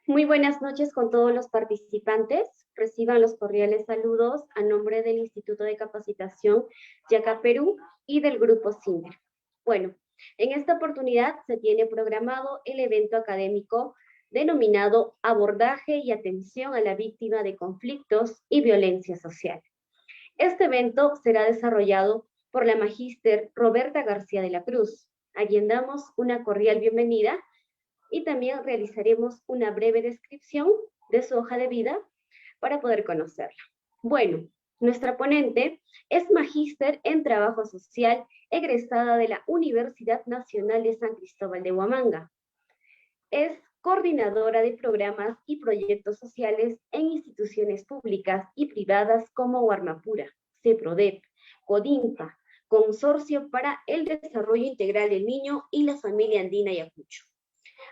Muy buenas noches con todos los participantes. Reciban los cordiales saludos a nombre del Instituto de Capacitación Yaca Perú y del Grupo CINDER. Bueno, en esta oportunidad se tiene programado el evento académico denominado Abordaje y Atención a la Víctima de Conflictos y Violencia Social. Este evento será desarrollado por la magíster Roberta García de la Cruz, a quien damos una cordial bienvenida y también realizaremos una breve descripción de su hoja de vida para poder conocerla. Bueno, nuestra ponente es magíster en trabajo social egresada de la Universidad Nacional de San Cristóbal de Huamanga. Es coordinadora de programas y proyectos sociales en instituciones públicas y privadas como Huarmapura, CEPRODEP, CODINFA, Consorcio para el Desarrollo Integral del Niño y la Familia Andina Ayacucho.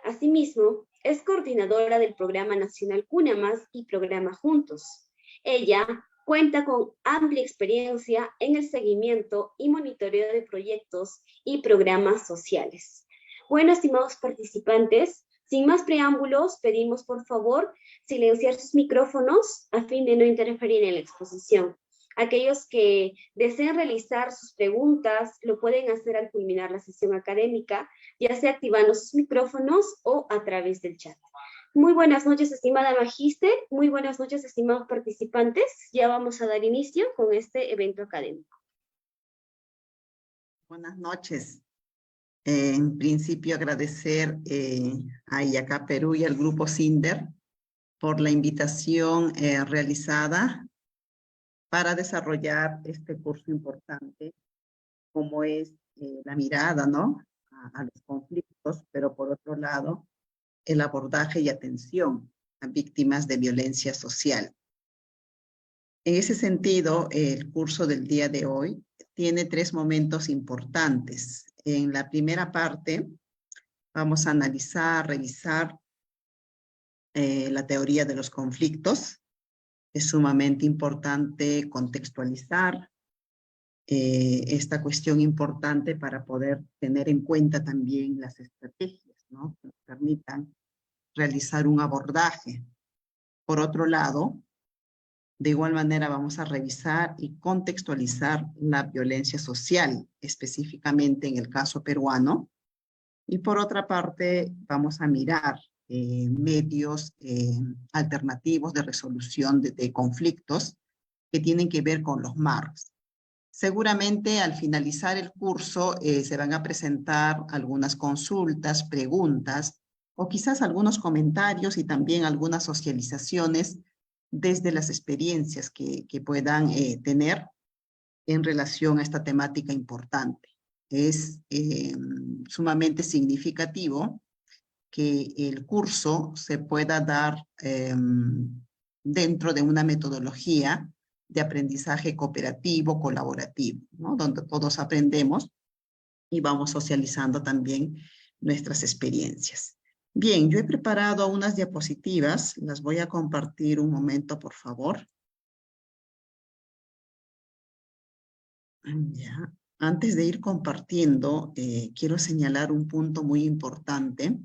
Asimismo, es coordinadora del Programa Nacional Cuna Más y Programa Juntos. Ella cuenta con amplia experiencia en el seguimiento y monitoreo de proyectos y programas sociales. Bueno, estimados participantes, sin más preámbulos, pedimos por favor silenciar sus micrófonos a fin de no interferir en la exposición. Aquellos que deseen realizar sus preguntas lo pueden hacer al culminar la sesión académica, ya sea activando sus micrófonos o a través del chat. Muy buenas noches, estimada magíster. Muy buenas noches, estimados participantes. Ya vamos a dar inicio con este evento académico. Buenas noches. En principio, agradecer a IACA Perú y al Grupo CINDER por la invitación realizada para desarrollar este curso importante, como es la mirada, ¿no?, a los conflictos, pero por otro lado, el abordaje y atención a víctimas de violencia social. En ese sentido, el curso del día de hoy tiene 3 momentos importantes. En la primera parte, vamos a analizar, revisar la teoría de los conflictos. Es sumamente importante contextualizar esta cuestión importante para poder tener en cuenta también las estrategias, ¿no?, que nos permitan realizar un abordaje. Por otro lado, de igual manera vamos a revisar y contextualizar la violencia social, específicamente en el caso peruano. Y por otra parte, vamos a mirar medios alternativos de resolución de conflictos que tienen que ver con los MARCs. Seguramente al finalizar el curso se van a presentar algunas consultas, preguntas o quizás algunos comentarios y también algunas socializaciones desde las experiencias que puedan tener en relación a esta temática importante. Es sumamente significativo que el curso se pueda dar dentro de una metodología de aprendizaje cooperativo, colaborativo, ¿no?, donde todos aprendemos y vamos socializando también nuestras experiencias. Bien, yo he preparado unas diapositivas, las voy a compartir un momento, por favor. Ya. Antes de ir compartiendo, quiero señalar un punto muy importante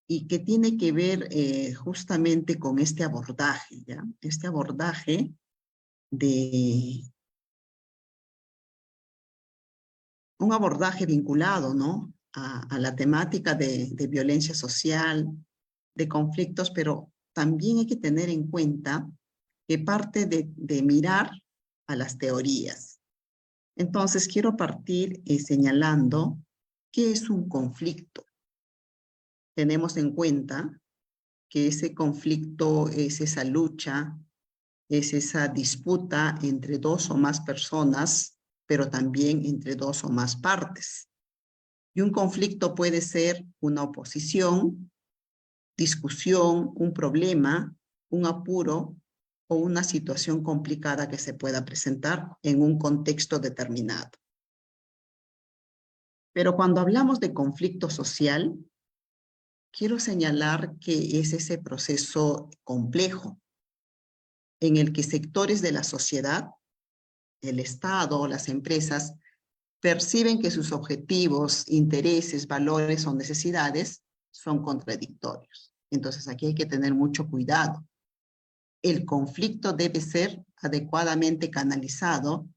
y que tiene que ver justamente con este abordaje, ¿ya? Este abordaje un abordaje vinculado, ¿no?, a la temática de violencia social, de conflictos, pero también hay que tener en cuenta que parte de mirar a las teorías. Entonces, quiero partir señalando qué es un conflicto. Tenemos en cuenta que ese conflicto es esa lucha, es esa disputa entre 2 o más personas, pero también entre 2 o más partes. Y un conflicto puede ser una oposición, discusión, un problema, un apuro o una situación complicada que se pueda presentar en un contexto determinado. Pero cuando hablamos de conflicto social, quiero señalar que es ese proceso complejo en el que sectores de la sociedad, el Estado o las empresas, perciben que sus objetivos, intereses, valores o necesidades son contradictorios. Entonces aquí hay que tener mucho cuidado. El conflicto debe ser adecuadamente canalizado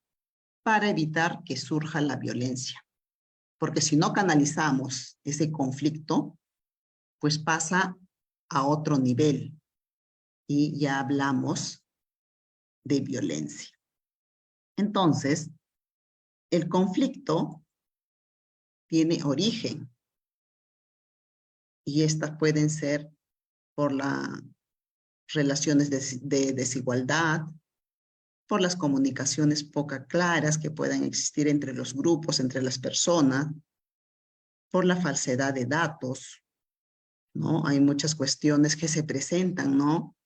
para evitar que surja la violencia. Porque si no canalizamos ese conflicto, pues pasa a otro nivel y ya hablamos de violencia. Entonces, el conflicto tiene origen y estas pueden ser por las relaciones de desigualdad, por las comunicaciones poco claras que puedan existir entre los grupos, entre las personas, por la falsedad de datos, ¿no? Hay muchas cuestiones que se presentan, ¿no?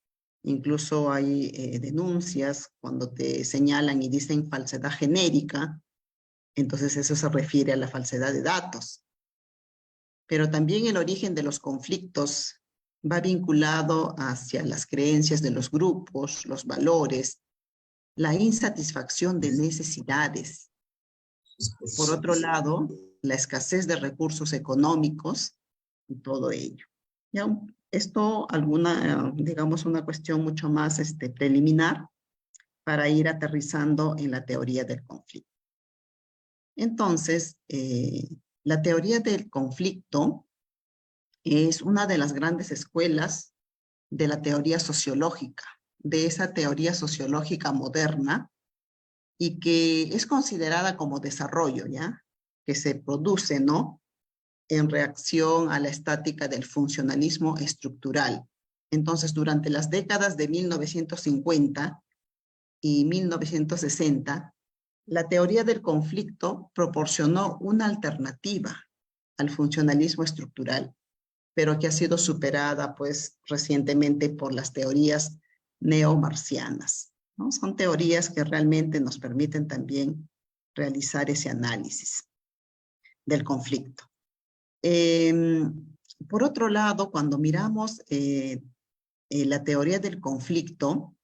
Incluso hay denuncias cuando te señalan y dicen falsedad genérica, entonces eso se refiere a la falsedad de datos. Pero también el origen de los conflictos va vinculado hacia las creencias de los grupos, los valores, la insatisfacción de necesidades. Por otro lado, la escasez de recursos económicos y todo ello. ¿Ya? Esto, digamos, una cuestión mucho más preliminar para ir aterrizando en la teoría del conflicto. Entonces, la teoría del conflicto es una de las grandes escuelas de la teoría sociológica, de esa teoría sociológica moderna, y que es considerada como desarrollo, ¿ya? Que se produce, ¿no? En reacción a la estática del funcionalismo estructural. Entonces, durante las décadas de 1950 y 1960, la teoría del conflicto proporcionó una alternativa al funcionalismo estructural, pero que ha sido superada, pues, recientemente por las teorías neomarxianas, ¿no? Son teorías que realmente nos permiten también realizar ese análisis del conflicto. Por otro lado, cuando miramos la teoría del conflicto,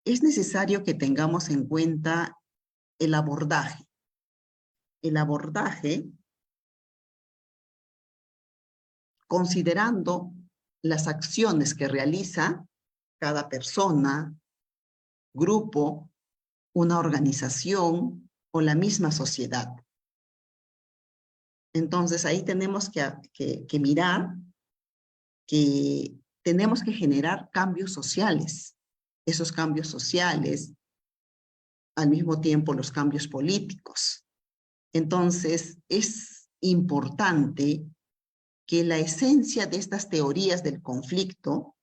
es necesario que tengamos en cuenta el abordaje. El abordaje considerando las acciones que realiza cada persona, grupo, una organización o la misma sociedad. Entonces ahí tenemos que mirar que tenemos que generar cambios sociales. Esos cambios sociales, al mismo tiempo los cambios políticos. Entonces es importante que la esencia de estas teorías del conflicto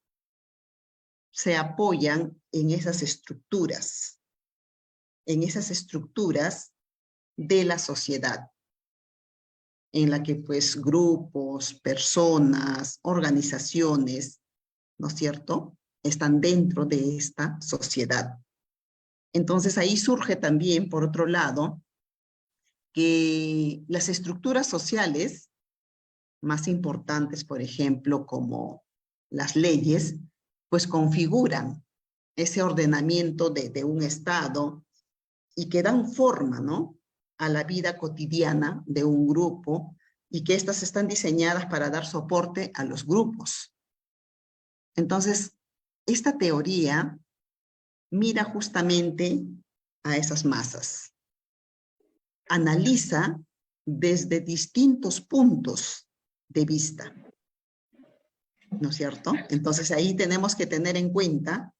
se apoyan en esas estructuras de la sociedad, en la que pues grupos, personas, organizaciones, ¿no es cierto?, están dentro de esta sociedad. Entonces ahí surge también, por otro lado, que las estructuras sociales más importantes, por ejemplo, como las leyes, pues configuran ese ordenamiento de un Estado y que dan forma, ¿no?, a la vida cotidiana de un grupo y que estas están diseñadas para dar soporte a los grupos. Entonces, esta teoría mira justamente a esas masas. Analiza desde distintos puntos de vista, ¿no es cierto? Entonces ahí tenemos que tener en cuenta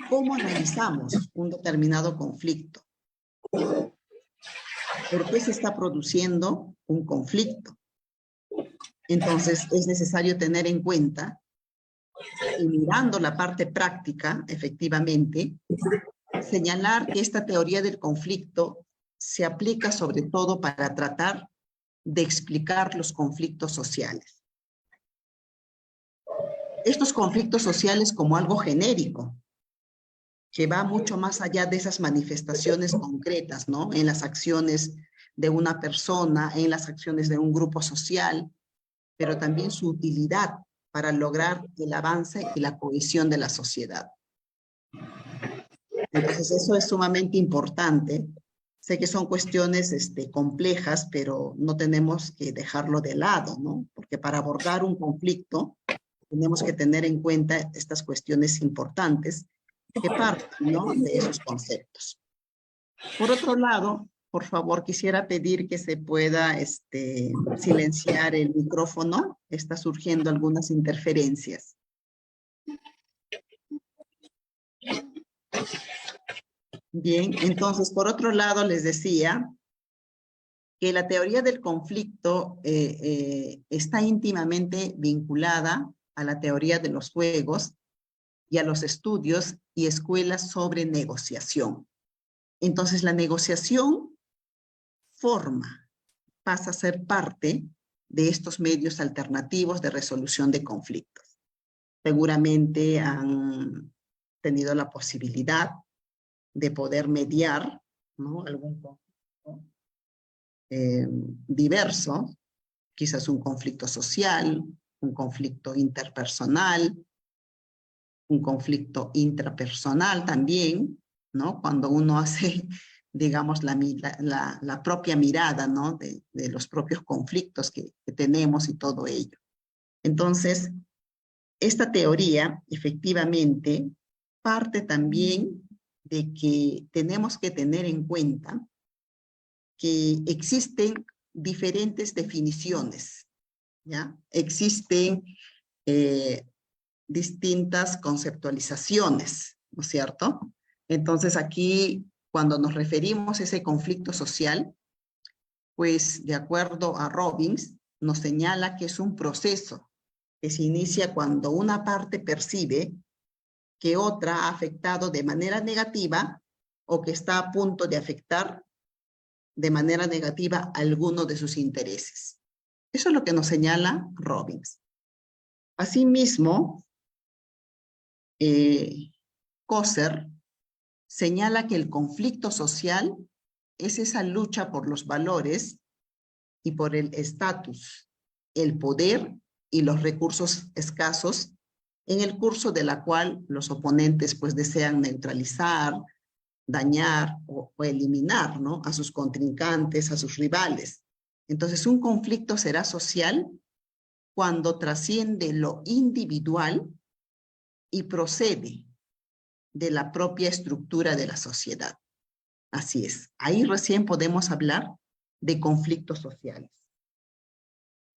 cómo analizamos un determinado conflicto. ¿Por qué se está produciendo un conflicto? Entonces es necesario tener en cuenta, y mirando la parte práctica, efectivamente, señalar que esta teoría del conflicto se aplica sobre todo para tratar de explicar los conflictos sociales. Estos conflictos sociales como algo genérico, que va mucho más allá de esas manifestaciones concretas, ¿no?, en las acciones de una persona, en las acciones de un grupo social, pero también su utilidad para lograr el avance y la cohesión de la sociedad. Entonces, eso es sumamente importante. Sé que son cuestiones complejas, pero no tenemos que dejarlo de lado, ¿no? Porque para abordar un conflicto tenemos que tener en cuenta estas cuestiones importantes que parten, ¿no?, de esos conceptos. Por otro lado, por favor, quisiera pedir que se pueda silenciar el micrófono. Está surgiendo algunas interferencias. Bien, entonces, por otro lado, les decía que la teoría del conflicto está íntimamente vinculada a la teoría de los juegos y a los estudios y escuelas sobre negociación. Entonces, la negociación pasa a ser parte de estos medios alternativos de resolución de conflictos. Seguramente han tenido la posibilidad de poder mediar, ¿no?, algún conflicto diverso, quizás un conflicto social, un conflicto interpersonal, un conflicto intrapersonal también, ¿no? Cuando uno hace, digamos, la propia mirada, ¿no?, de los propios conflictos que tenemos y todo ello. Entonces, esta teoría, efectivamente, parte también de que tenemos que tener en cuenta que existen diferentes definiciones, ¿ya? Existen distintas conceptualizaciones, ¿no es cierto? Entonces aquí, cuando nos referimos a ese conflicto social, pues de acuerdo a Robbins, nos señala que es un proceso que se inicia cuando una parte percibe que otra ha afectado de manera negativa o que está a punto de afectar de manera negativa alguno de sus intereses. Eso es lo que nos señala Robbins. Asimismo, Coser señala que el conflicto social es esa lucha por los valores y por el estatus, el poder y los recursos escasos, en el curso de la cual los oponentes pues desean neutralizar, dañar o eliminar, ¿no?, a sus contrincantes, a sus rivales. Entonces, un conflicto será social cuando trasciende lo individual y procede de la propia estructura de la sociedad. Así es. Ahí recién podemos hablar de conflictos sociales,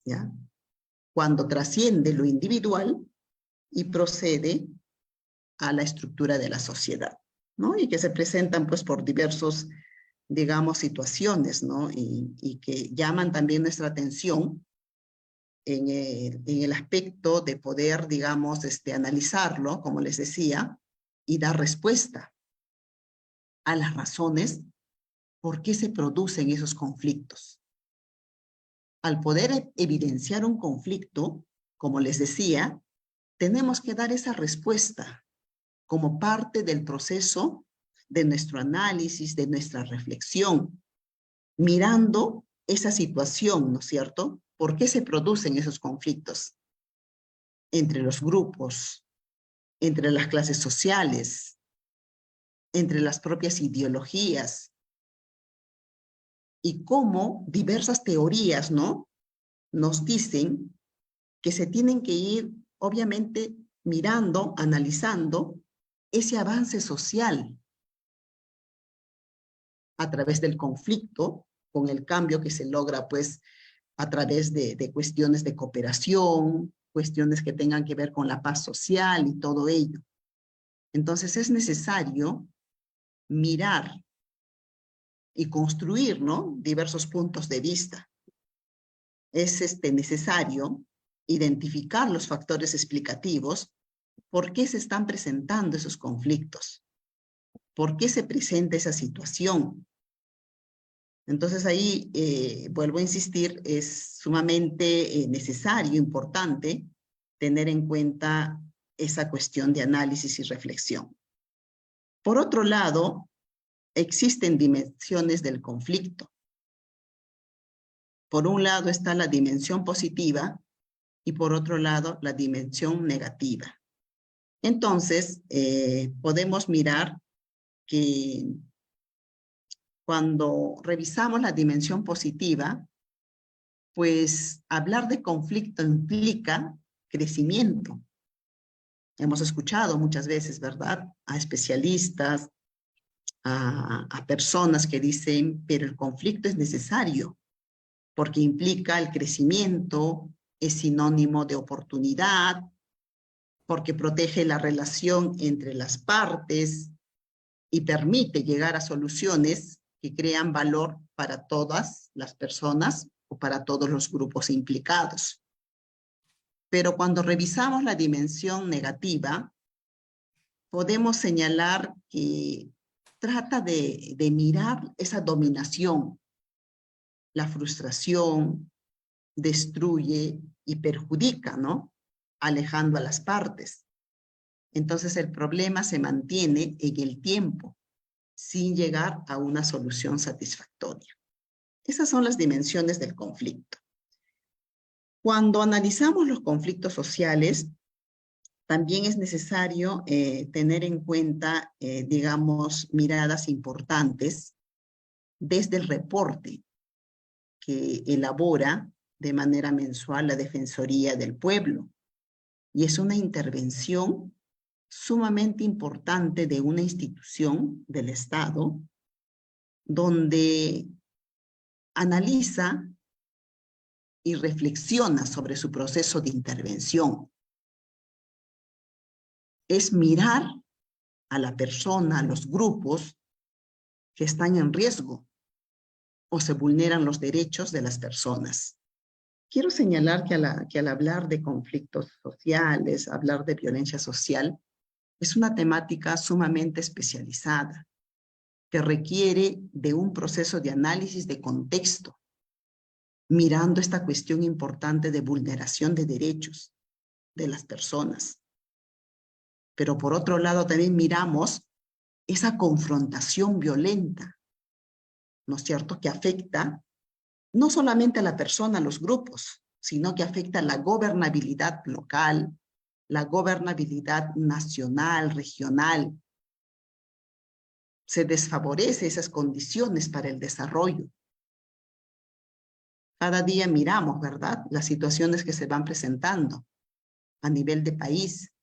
¿ya? Cuando trasciende lo individual y procede a la estructura de la sociedad, ¿no? Y que se presentan pues por diversos, digamos, situaciones, ¿no? Y que llaman también nuestra atención en el aspecto de poder, digamos, analizarlo, como les decía, y dar respuesta a las razones por qué se producen esos conflictos. Al poder evidenciar un conflicto, como les decía, tenemos que dar esa respuesta como parte del proceso de nuestro análisis, de nuestra reflexión, mirando esa situación, ¿no es cierto? ¿Por qué se producen esos conflictos? Entre los grupos, entre las clases sociales, entre las propias ideologías, y cómo diversas teorías, ¿no?, nos dicen que se tienen que ir, obviamente, mirando, analizando ese avance social a través del conflicto, con el cambio que se logra, pues, a través de cuestiones de cooperación, cuestiones que tengan que ver con la paz social y todo ello. Entonces, es necesario mirar y construir, ¿no?, diversos puntos de vista. Es necesario identificar los factores explicativos, por qué se están presentando esos conflictos, por qué se presenta esa situación. Entonces ahí, vuelvo a insistir, es sumamente necesario, importante, tener en cuenta esa cuestión de análisis y reflexión. Por otro lado, existen dimensiones del conflicto. Por un lado está la dimensión positiva y por otro lado la dimensión negativa. Entonces, podemos mirar que cuando revisamos la dimensión positiva, pues hablar de conflicto implica crecimiento. Hemos escuchado muchas veces, ¿verdad?, a especialistas, a personas que dicen, pero el conflicto es necesario porque implica el crecimiento, es sinónimo de oportunidad, porque protege la relación entre las partes y permite llegar a soluciones que crean valor para todas las personas o para todos los grupos implicados. Pero cuando revisamos la dimensión negativa, podemos señalar que trata de mirar esa dominación. La frustración destruye y perjudica, ¿no?, alejando a las partes. Entonces el problema se mantiene en el tiempo, sin llegar a una solución satisfactoria. Esas son las dimensiones del conflicto. Cuando analizamos los conflictos sociales, también es necesario tener en cuenta, digamos, miradas importantes desde el reporte que elabora de manera mensual la Defensoría del Pueblo. Y es una intervención sumamente importante de una institución del Estado, donde analiza y reflexiona sobre su proceso de intervención. Es mirar a la persona, a los grupos que están en riesgo o se vulneran los derechos de las personas. Quiero señalar que al hablar de conflictos sociales, hablar de violencia social, es una temática sumamente especializada que requiere de un proceso de análisis de contexto, mirando esta cuestión importante de vulneración de derechos de las personas. Pero por otro lado también miramos esa confrontación violenta, ¿no es cierto?, que afecta no solamente a la persona, a los grupos, sino que afecta a la gobernabilidad local, la gobernabilidad nacional, regional. Se desfavorece esas condiciones para el desarrollo. Cada día miramos, ¿verdad?, las situaciones que se van presentando a nivel de país.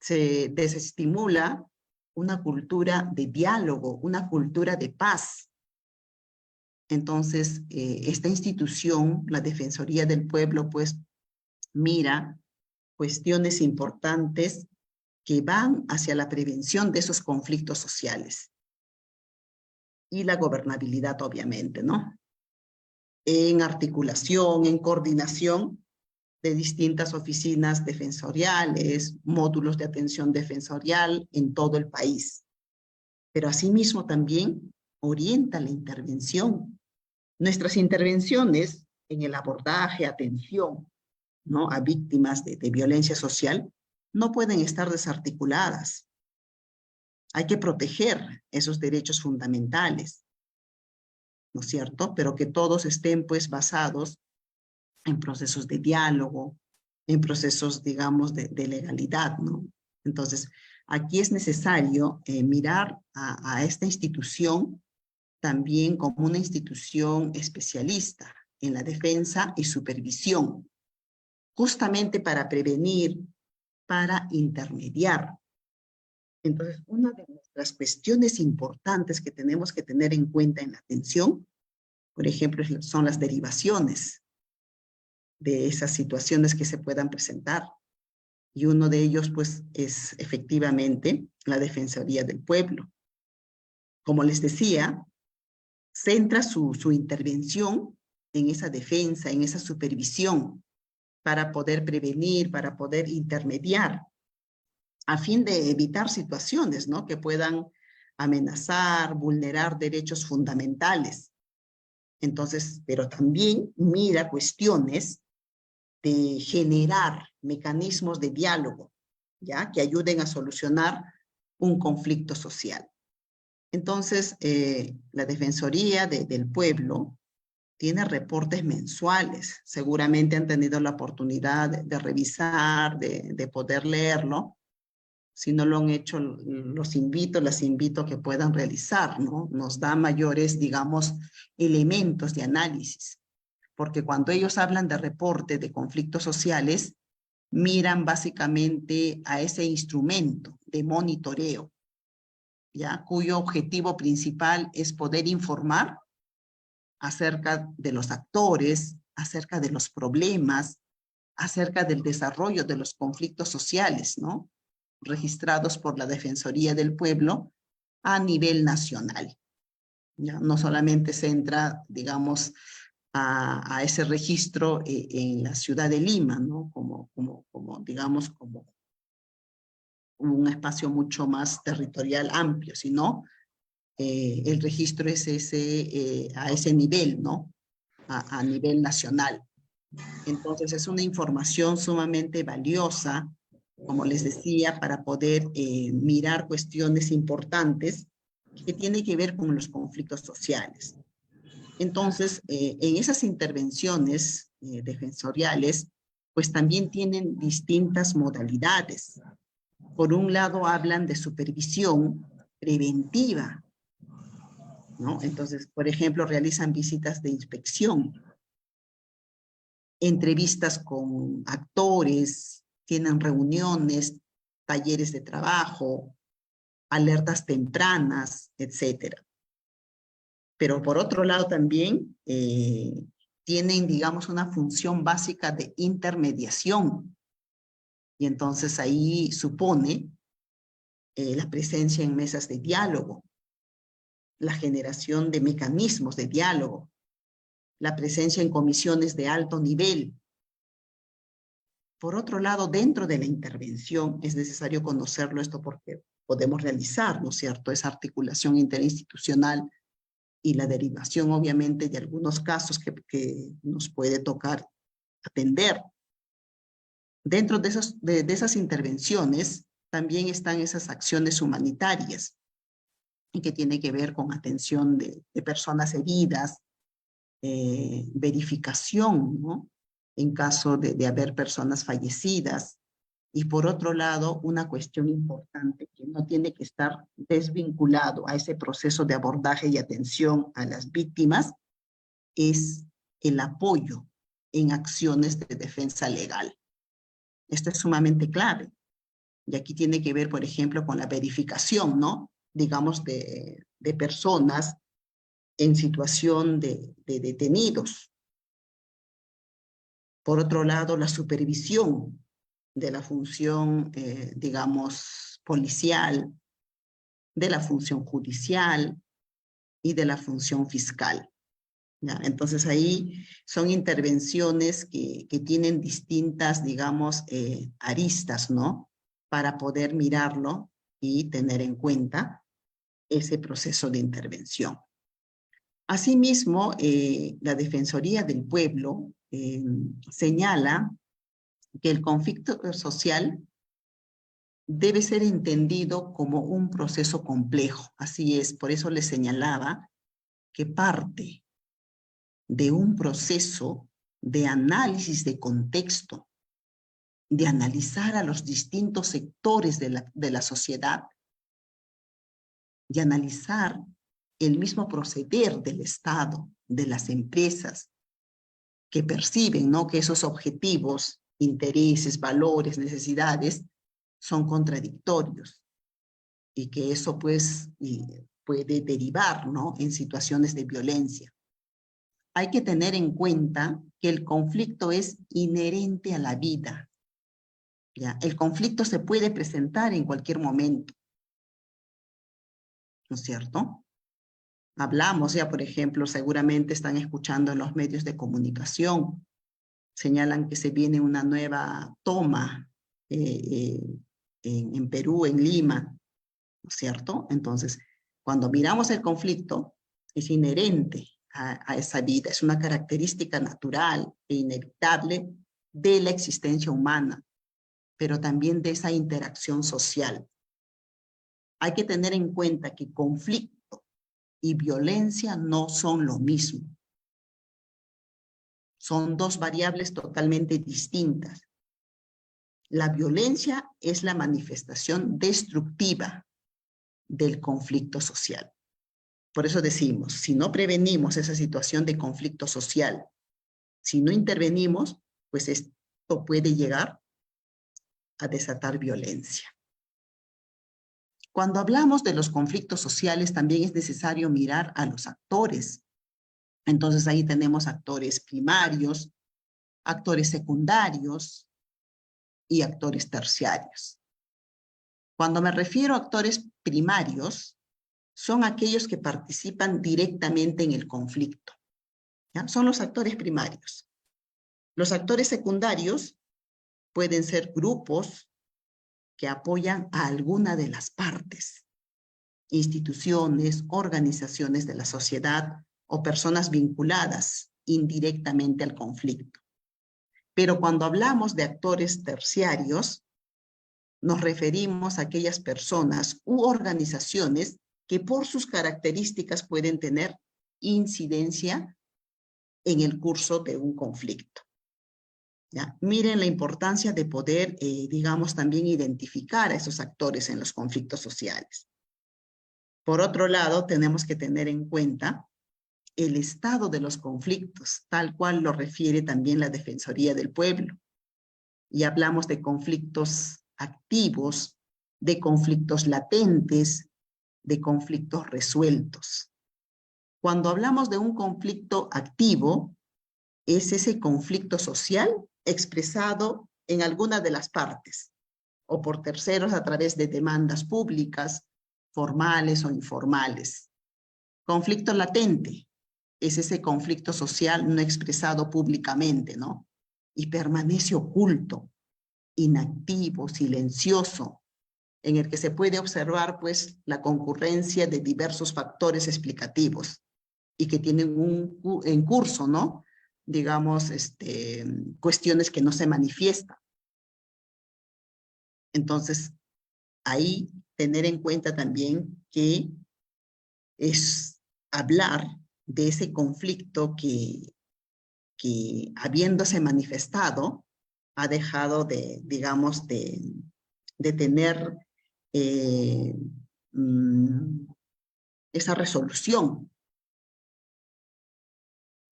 Se desestimula una cultura de diálogo, una cultura de paz. Entonces, esta institución, la Defensoría del Pueblo, pues mira cuestiones importantes que van hacia la prevención de esos conflictos sociales. Y la gobernabilidad, obviamente, ¿no?, en articulación, en coordinación de distintas oficinas defensoriales, módulos de atención defensorial en todo el país. Pero asimismo también orienta la intervención. Nuestras intervenciones en el abordaje, atención, ¿no?, a víctimas de violencia social no pueden estar desarticuladas. Hay que proteger esos derechos fundamentales, ¿no es cierto?, pero que todos estén pues basados en procesos de diálogo, en procesos, digamos, de legalidad, ¿no? Entonces, aquí es necesario mirar a esta institución también como una institución especialista en la defensa y supervisión, justamente para prevenir, para intermediar. Entonces, una de nuestras cuestiones importantes que tenemos que tener en cuenta en la atención, por ejemplo, son las derivaciones de esas situaciones que se puedan presentar. Y uno de ellos, pues, es efectivamente la Defensoría del Pueblo. Como les decía, centra su intervención en esa defensa, en esa supervisión, para poder prevenir, para poder intermediar, a fin de evitar situaciones, ¿no?, que puedan amenazar, vulnerar derechos fundamentales. Entonces, pero también mira cuestiones de generar mecanismos de diálogo, ¿ya?, que ayuden a solucionar un conflicto social. Entonces, la Defensoría del Pueblo tiene reportes mensuales. Seguramente han tenido la oportunidad de revisar, de poder leerlo. Si no lo han hecho, las invito a que puedan realizar, ¿no? Nos da mayores, digamos, elementos de análisis. porque cuando ellos hablan de reporte de conflictos sociales, miran básicamente a ese instrumento de monitoreo, ¿ya? Cuyo objetivo principal es poder informar acerca de los actores, acerca de los problemas, acerca del desarrollo de los conflictos sociales, ¿no? Registrados por la Defensoría del Pueblo a nivel nacional. ¿Ya? No solamente se entra, digamos, a ese registro en la ciudad de Lima, ¿no? Digamos, como un espacio mucho más territorial amplio, sino el registro es a ese nivel, ¿no? A nivel nacional. Entonces es una información sumamente valiosa, como les decía, para poder mirar cuestiones importantes que tienen que ver con los conflictos sociales. Entonces, en esas intervenciones defensoriales, pues también tienen distintas modalidades. Por un lado, hablan de supervisión preventiva, ¿no? Entonces, por ejemplo, realizan visitas de inspección, entrevistas con actores, tienen reuniones, talleres de trabajo, alertas tempranas, etcétera. Pero por otro lado también tienen, digamos, una función básica de intermediación. Y entonces ahí supone la presencia en mesas de diálogo, la generación de mecanismos de diálogo, la presencia en comisiones de alto nivel. Por otro lado, dentro de la intervención es necesario conocerlo esto porque podemos realizar, ¿no es cierto?, esa articulación interinstitucional y la derivación, obviamente, de algunos casos que nos puede tocar atender. Dentro de esas intervenciones también están esas acciones humanitarias y que tiene que ver con atención de personas heridas, verificación, ¿no? En caso de haber personas fallecidas. Y por otro lado, una cuestión importante que no tiene que estar desvinculado a ese proceso de abordaje y atención a las víctimas es el apoyo en acciones de defensa legal. Esto es sumamente clave. Y aquí tiene que ver, por ejemplo, con la verificación, ¿no? Digamos, de personas en situación de detenidos. Por otro lado, la supervisión de la función, digamos, policial, de la función judicial y de la función fiscal. ¿Ya? Entonces ahí son intervenciones que tienen distintas, digamos, aristas, ¿no? Para poder mirarlo y tener en cuenta ese proceso de intervención. Asimismo, la Defensoría del Pueblo señala que el conflicto social debe ser entendido como un proceso complejo. Así es, por eso les señalaba que parte de un proceso de análisis de contexto, de analizar a los distintos sectores de la sociedad, de analizar el mismo proceder del Estado, de las empresas, que perciben, ¿no?, que esos objetivos, intereses, valores, necesidades son contradictorios y que eso pues puede derivar, ¿no?, en situaciones de violencia. Hay que tener en cuenta que el conflicto es inherente a la vida. ¿Ya? El conflicto se puede presentar en cualquier momento, ¿no es cierto? Hablamos ya, por ejemplo, seguramente están escuchando en los medios de comunicación, señalan que se viene una nueva toma en Perú, en Lima, ¿no es cierto? Entonces, cuando miramos el conflicto, es inherente a esa vida, es una característica natural e inevitable de la existencia humana, pero también de esa interacción social. Hay que tener en cuenta que conflicto y violencia no son lo mismo. Son dos variables totalmente distintas. La violencia es la manifestación destructiva del conflicto social. Por eso decimos, si no prevenimos esa situación de conflicto social Si no intervenimos, pues esto puede llegar a desatar violencia. Cuando hablamos de los conflictos sociales, también es necesario mirar a los actores. Entonces ahí tenemos actores primarios, actores secundarios y actores terciarios. Cuando me refiero a actores primarios, son aquellos que participan directamente en el conflicto, ¿ya? Son los actores primarios. Los actores secundarios pueden ser grupos que apoyan a alguna de las partes, instituciones, organizaciones de la sociedad o personas vinculadas indirectamente al conflicto. Pero cuando hablamos de actores terciarios, nos referimos a aquellas personas u organizaciones que por sus características pueden tener incidencia en el curso de un conflicto. ¿Ya? Miren la importancia de poder, digamos, también identificar a esos actores en los conflictos sociales. Por otro lado, tenemos que tener en cuenta el estado de los conflictos, tal cual lo refiere también la Defensoría del Pueblo. Y hablamos de conflictos activos, de conflictos latentes, de conflictos resueltos. Cuando hablamos de un conflicto activo, es ese conflicto social expresado en alguna de las partes o por terceros a través de demandas públicas, formales o informales. Conflicto latente es ese conflicto social no expresado públicamente, ¿no? Y permanece oculto, inactivo, silencioso, en el que se puede observar, pues, la concurrencia de diversos factores explicativos y que tienen en curso, ¿no? Digamos, cuestiones que no se manifiestan. Entonces, ahí tener en cuenta también que es hablar de ese conflicto que habiéndose manifestado, ha dejado de, digamos, de tener esa resolución.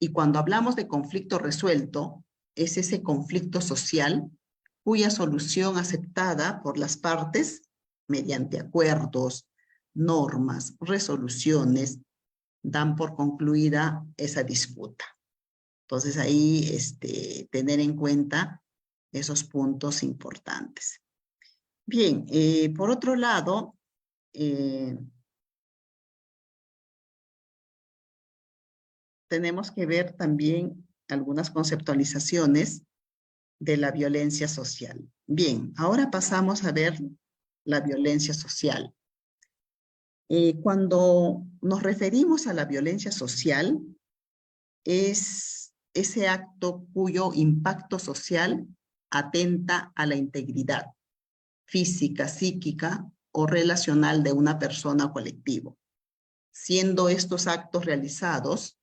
Y cuando hablamos de conflicto resuelto, es ese conflicto social cuya solución aceptada por las partes mediante acuerdos, normas, resoluciones, dan por concluida esa disputa. Entonces ahí tener en cuenta esos puntos importantes. Bien, por otro lado, tenemos que ver también algunas conceptualizaciones de la violencia social. Bien, ahora pasamos a ver la violencia social. Cuando nos referimos a la violencia social, es ese acto cuyo impacto social atenta a la integridad física, psíquica o relacional de una persona o colectivo, siendo estos actos realizados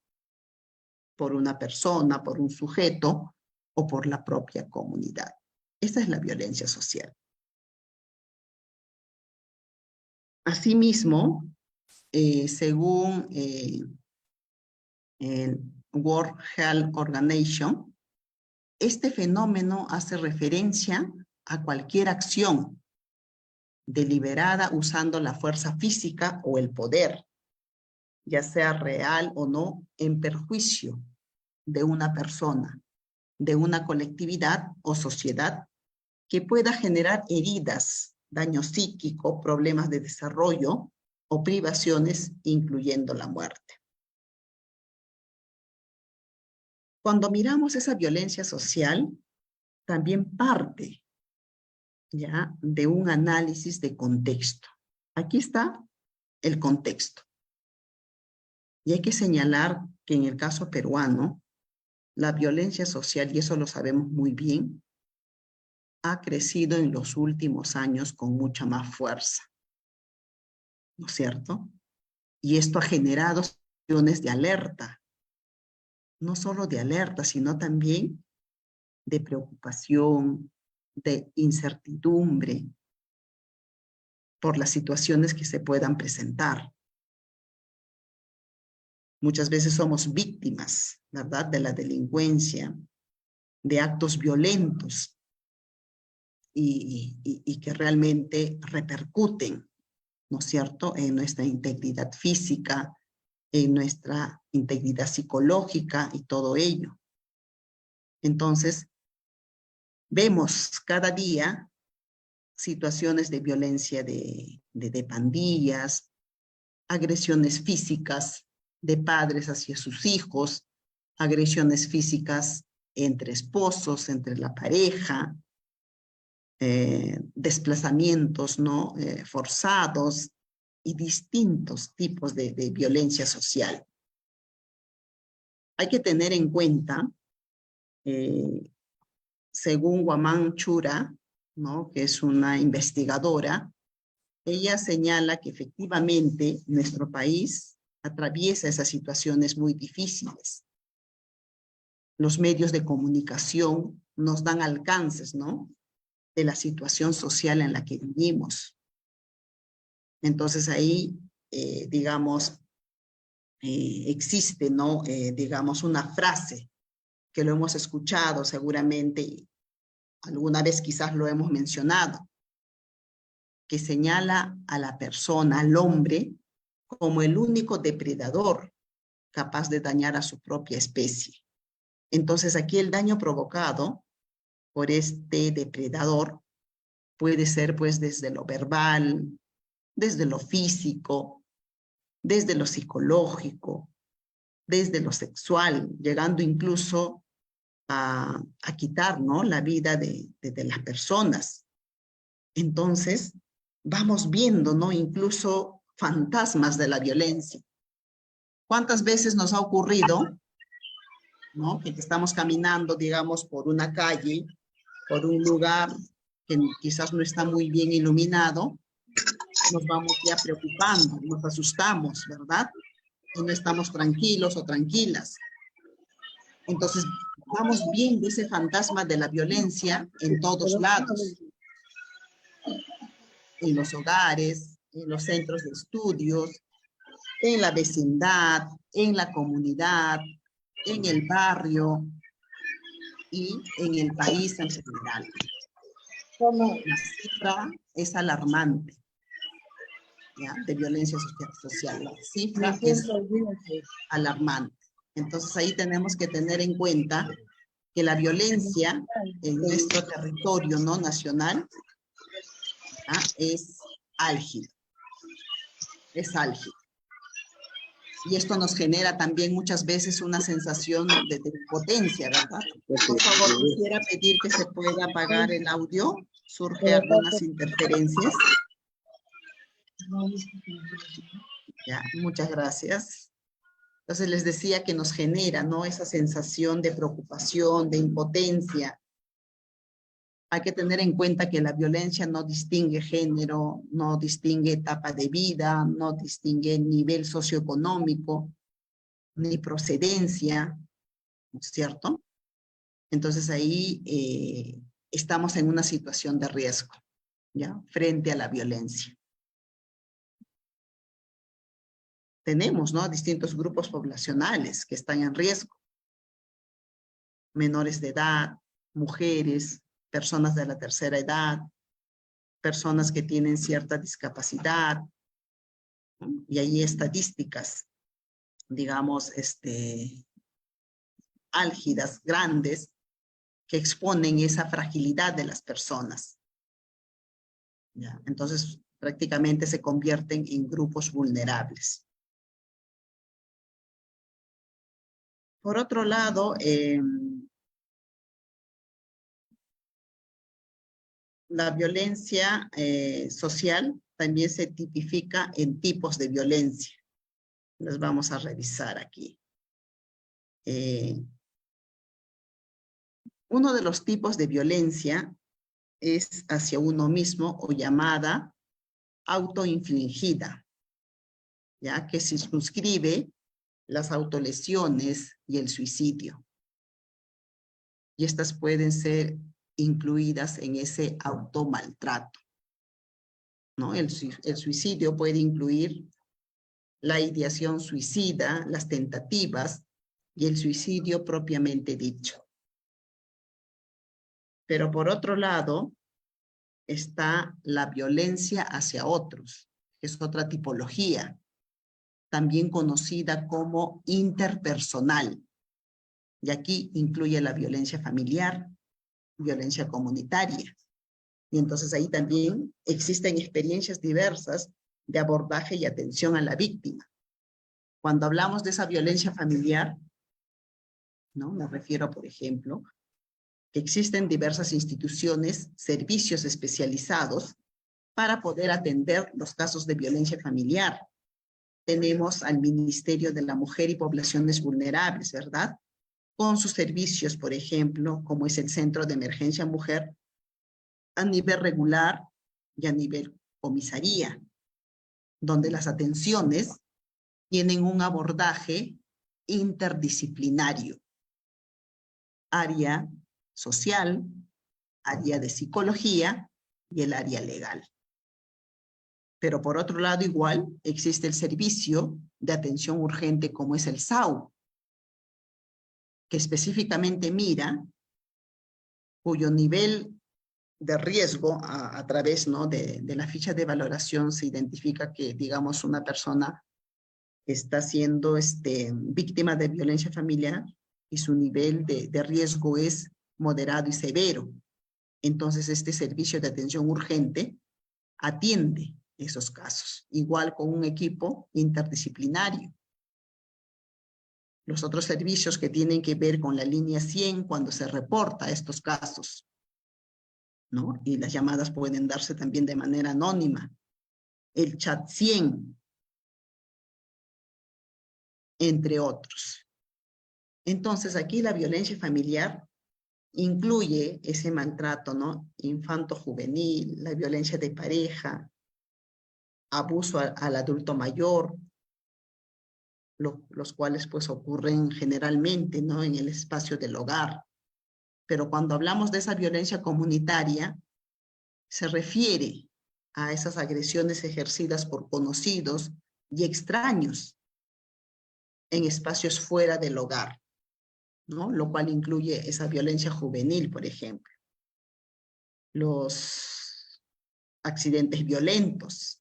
por una persona, por un sujeto o por la propia comunidad. Esa es la violencia social. Asimismo, según el World Health Organization, este fenómeno hace referencia a cualquier acción deliberada usando la fuerza física o el poder, ya sea real o no, en perjuicio de una persona, de una colectividad o sociedad que pueda generar heridas, daño psíquico, problemas de desarrollo o privaciones, incluyendo la muerte. Cuando miramos esa violencia social, también parte ya de un análisis de contexto. Aquí está el contexto. Y hay que señalar que en el caso peruano, la violencia social, y eso lo sabemos muy bien, ha crecido en los últimos años con mucha más fuerza, ¿no es cierto? Y esto ha generado situaciones de alerta, no solo de alerta, sino también de preocupación, de incertidumbre por las situaciones que se puedan presentar. Muchas veces somos víctimas, ¿verdad?, de la delincuencia, de actos violentos y que realmente repercuten, ¿no es cierto?, en nuestra integridad física, en nuestra integridad psicológica y todo ello. Entonces, vemos cada día situaciones de violencia de pandillas, agresiones físicas de padres hacia sus hijos, agresiones físicas entre esposos, entre la pareja, desplazamientos ¿no? Forzados y distintos tipos de violencia social. Hay que tener en cuenta, según Guamán Chura, ¿no? Que es una investigadora, ella señala que efectivamente nuestro país atraviesa esas situaciones muy difíciles. Los medios de comunicación nos dan alcances, ¿no?, de la situación social en la que vivimos. Entonces ahí, digamos, existe, ¿no?, digamos, una frase que lo hemos escuchado seguramente, y alguna vez quizás lo hemos mencionado, que señala a la persona, al hombre, como el único depredador capaz de dañar a su propia especie. Entonces aquí el daño provocado por este depredador puede ser pues desde lo verbal, desde lo físico, desde lo psicológico, desde lo sexual, llegando incluso a quitar, ¿no?, la vida de las personas. Entonces, vamos viendo, ¿no?, incluso fantasmas de la violencia. ¿Cuántas veces nos ha ocurrido, ¿no?, que estamos caminando, digamos, por una calle, por un lugar que quizás no está muy bien iluminado, nos vamos ya preocupando, nos asustamos, ¿verdad? Y no estamos tranquilos o tranquilas. Entonces, vamos viendo ese fantasma de la violencia en todos lados. En los hogares, en los centros de estudios, en la vecindad, en la comunidad, en el barrio y en el país en general. La cifra es alarmante, ¿ya?, de violencia social. La cifra es alarmante. Entonces ahí tenemos que tener en cuenta que la violencia en nuestro territorio no nacional, ¿ya?, es álgida. Es álgida. Y esto nos genera también muchas veces una sensación de impotencia, ¿verdad? Por favor, quisiera pedir que se pueda apagar el audio. Surge algunas interferencias. Ya, muchas gracias. Entonces les decía que nos genera, ¿no?, esa sensación de preocupación, de impotencia. Hay que tener en cuenta que la violencia no distingue género, no distingue etapa de vida, no distingue nivel socioeconómico, ni procedencia, ¿no es cierto? Entonces ahí estamos en una situación de riesgo, ¿ya?, frente a la violencia. Tenemos, ¿no?, distintos grupos poblacionales que están en riesgo. Menores de edad, mujeres, personas de la tercera edad, personas que tienen cierta discapacidad, ¿no? Y hay estadísticas, digamos, álgidas, grandes, que exponen esa fragilidad de las personas. ¿Ya? Entonces, prácticamente se convierten en grupos vulnerables. Por otro lado, la violencia social también se tipifica en tipos de violencia. Los vamos a revisar aquí. Uno de los tipos de violencia es hacia uno mismo o llamada autoinfligida, ya que circunscribe las autolesiones y el suicidio. Y estas pueden ser incluidas en ese automaltrato, ¿no? El suicidio puede incluir la ideación suicida, las tentativas y el suicidio propiamente dicho. Pero por otro lado, está la violencia hacia otros, que es otra tipología, también conocida como interpersonal. Y aquí incluye la violencia familiar, violencia comunitaria. Y entonces ahí también existen experiencias diversas de abordaje y atención a la víctima. Cuando hablamos de esa violencia familiar, ¿no? Me refiero, por ejemplo, que existen diversas instituciones, servicios especializados para poder atender los casos de violencia familiar. Tenemos al Ministerio de la Mujer y Poblaciones Vulnerables, ¿verdad? Con sus servicios, por ejemplo, como es el Centro de Emergencia Mujer, a nivel regular y a nivel comisaría, donde las atenciones tienen un abordaje interdisciplinario, área social, área de psicología y el área legal. Pero por otro lado, igual, existe el servicio de atención urgente como es el SAU, que específicamente mira, cuyo nivel de riesgo a través, ¿no? de la ficha de valoración se identifica que, digamos, una persona está siendo víctima de violencia familiar y su nivel de riesgo es moderado y severo. Entonces, este servicio de atención urgente atiende esos casos, igual con un equipo interdisciplinario. Los otros servicios que tienen que ver con la línea 100 cuando se reporta estos casos, ¿no? Y las llamadas pueden darse también de manera anónima. El chat 100, entre otros. Entonces, aquí la violencia familiar incluye ese maltrato, ¿no? Infanto-juvenil, la violencia de pareja, abuso al adulto mayor, los cuales pues ocurren generalmente, ¿no? En el espacio del hogar. Pero cuando hablamos de esa violencia comunitaria, se refiere a esas agresiones ejercidas por conocidos y extraños en espacios fuera del hogar, ¿no? Lo cual incluye esa violencia juvenil, por ejemplo. Los accidentes violentos,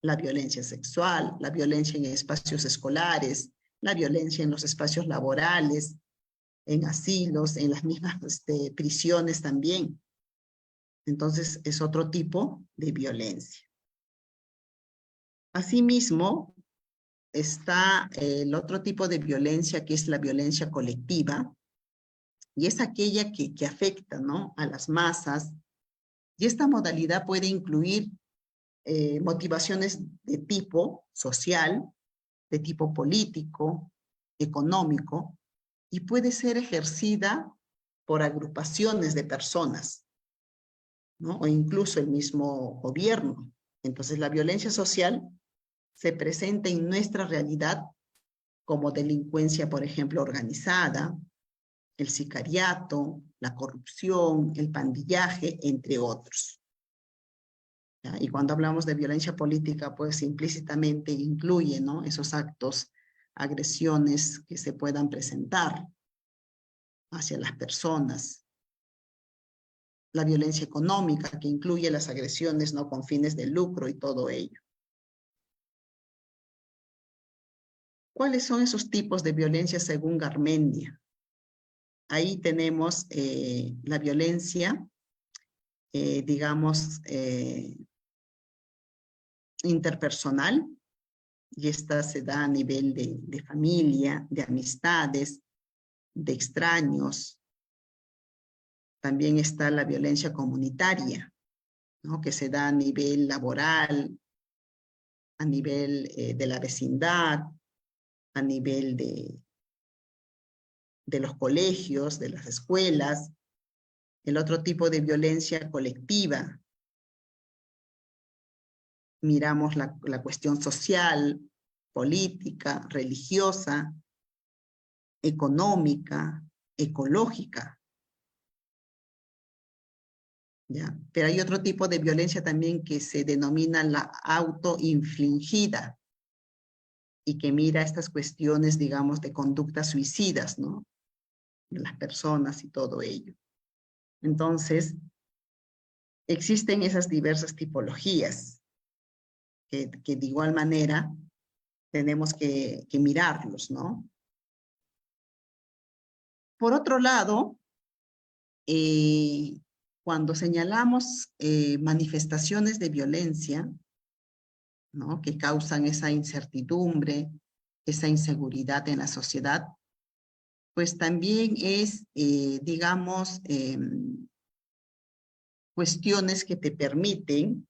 la violencia sexual, la violencia en espacios escolares, la violencia en los espacios laborales, en asilos, en las mismas prisiones también. Entonces, es otro tipo de violencia. Asimismo, está el otro tipo de violencia que es la violencia colectiva, y es aquella que afecta, ¿no? A las masas, y esta modalidad puede incluir motivaciones de tipo social, de tipo político, económico, y puede ser ejercida por agrupaciones de personas, ¿no? O incluso el mismo gobierno. Entonces, la violencia social se presenta en nuestra realidad como delincuencia, por ejemplo, organizada, el sicariato, la corrupción, el pandillaje, entre otros. ¿Ya? Y cuando hablamos de violencia política, pues implícitamente incluye, ¿no? Esos actos, agresiones que se puedan presentar hacia las personas. La violencia económica, que incluye las agresiones, ¿no? Con fines de lucro y todo ello. ¿Cuáles son esos tipos de violencia según Garmendia? Ahí tenemos la violencia, digamos, interpersonal, y esta se da a nivel de familia, de amistades, de extraños. También está la violencia comunitaria, ¿no? Que se da a nivel laboral, a nivel de la vecindad, a nivel de los colegios, de las escuelas. El otro tipo de violencia colectiva, miramos la cuestión social, política, religiosa, económica, ecológica, ¿ya? Pero hay otro tipo de violencia también que se denomina la autoinfligida, y que mira estas cuestiones, digamos, de conductas suicidas, ¿no? De las personas y todo ello. Entonces, existen esas diversas tipologías que de igual manera tenemos que mirarlos, ¿no? Por otro lado, cuando señalamos manifestaciones de violencia, ¿no? Que causan esa incertidumbre, esa inseguridad en la sociedad, pues también es, digamos, cuestiones que te permiten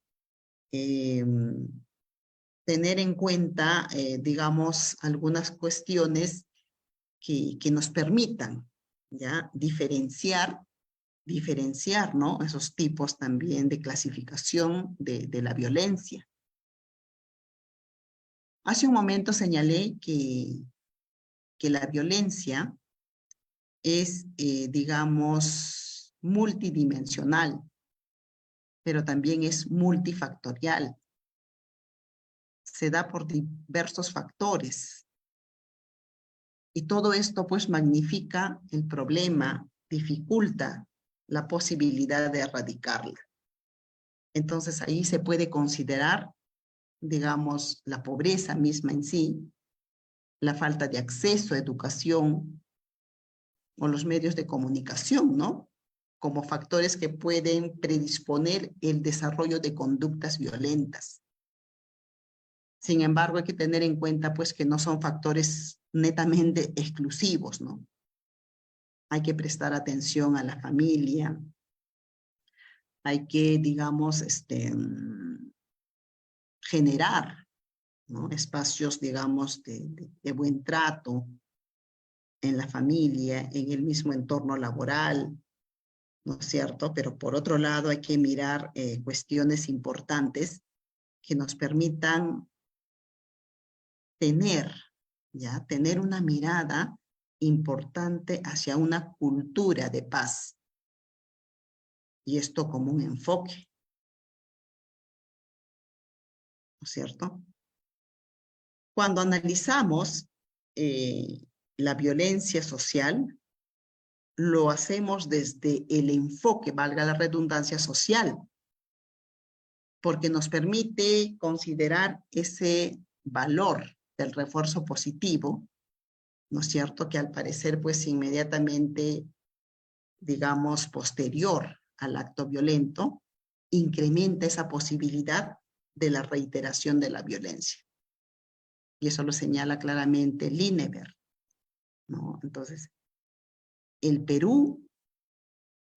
tener en cuenta, digamos, algunas cuestiones que nos permitan, ¿ya? Diferenciar, ¿no? Esos tipos también de clasificación de la violencia. Hace un momento señalé que la violencia es, digamos, multidimensional, pero también es multifactorial. Se da por diversos factores. Y todo esto pues magnifica el problema, dificulta la posibilidad de erradicarla. Entonces ahí se puede considerar, digamos, la pobreza misma en sí, la falta de acceso a educación o los medios de comunicación, ¿no? Como factores que pueden predisponer el desarrollo de conductas violentas. Sin embargo, hay que tener en cuenta, pues, que no son factores netamente exclusivos, ¿no? Hay que prestar atención a la familia, hay que, digamos, generar, ¿no? Espacios, digamos, de buen trato en la familia, en el mismo entorno laboral, ¿no es cierto? Pero por otro lado, hay que mirar cuestiones importantes que nos permitan tener, ¿ya? Tener una mirada importante hacia una cultura de paz. Y esto como un enfoque, ¿no es cierto? Cuando analizamos la violencia social, lo hacemos desde el enfoque, valga la redundancia, social, porque nos permite considerar ese valor del refuerzo positivo, ¿no es cierto? Que al parecer, pues inmediatamente, digamos, posterior al acto violento, incrementa esa posibilidad de la reiteración de la violencia. Y eso lo señala claramente Lineberg, ¿no? Entonces, el Perú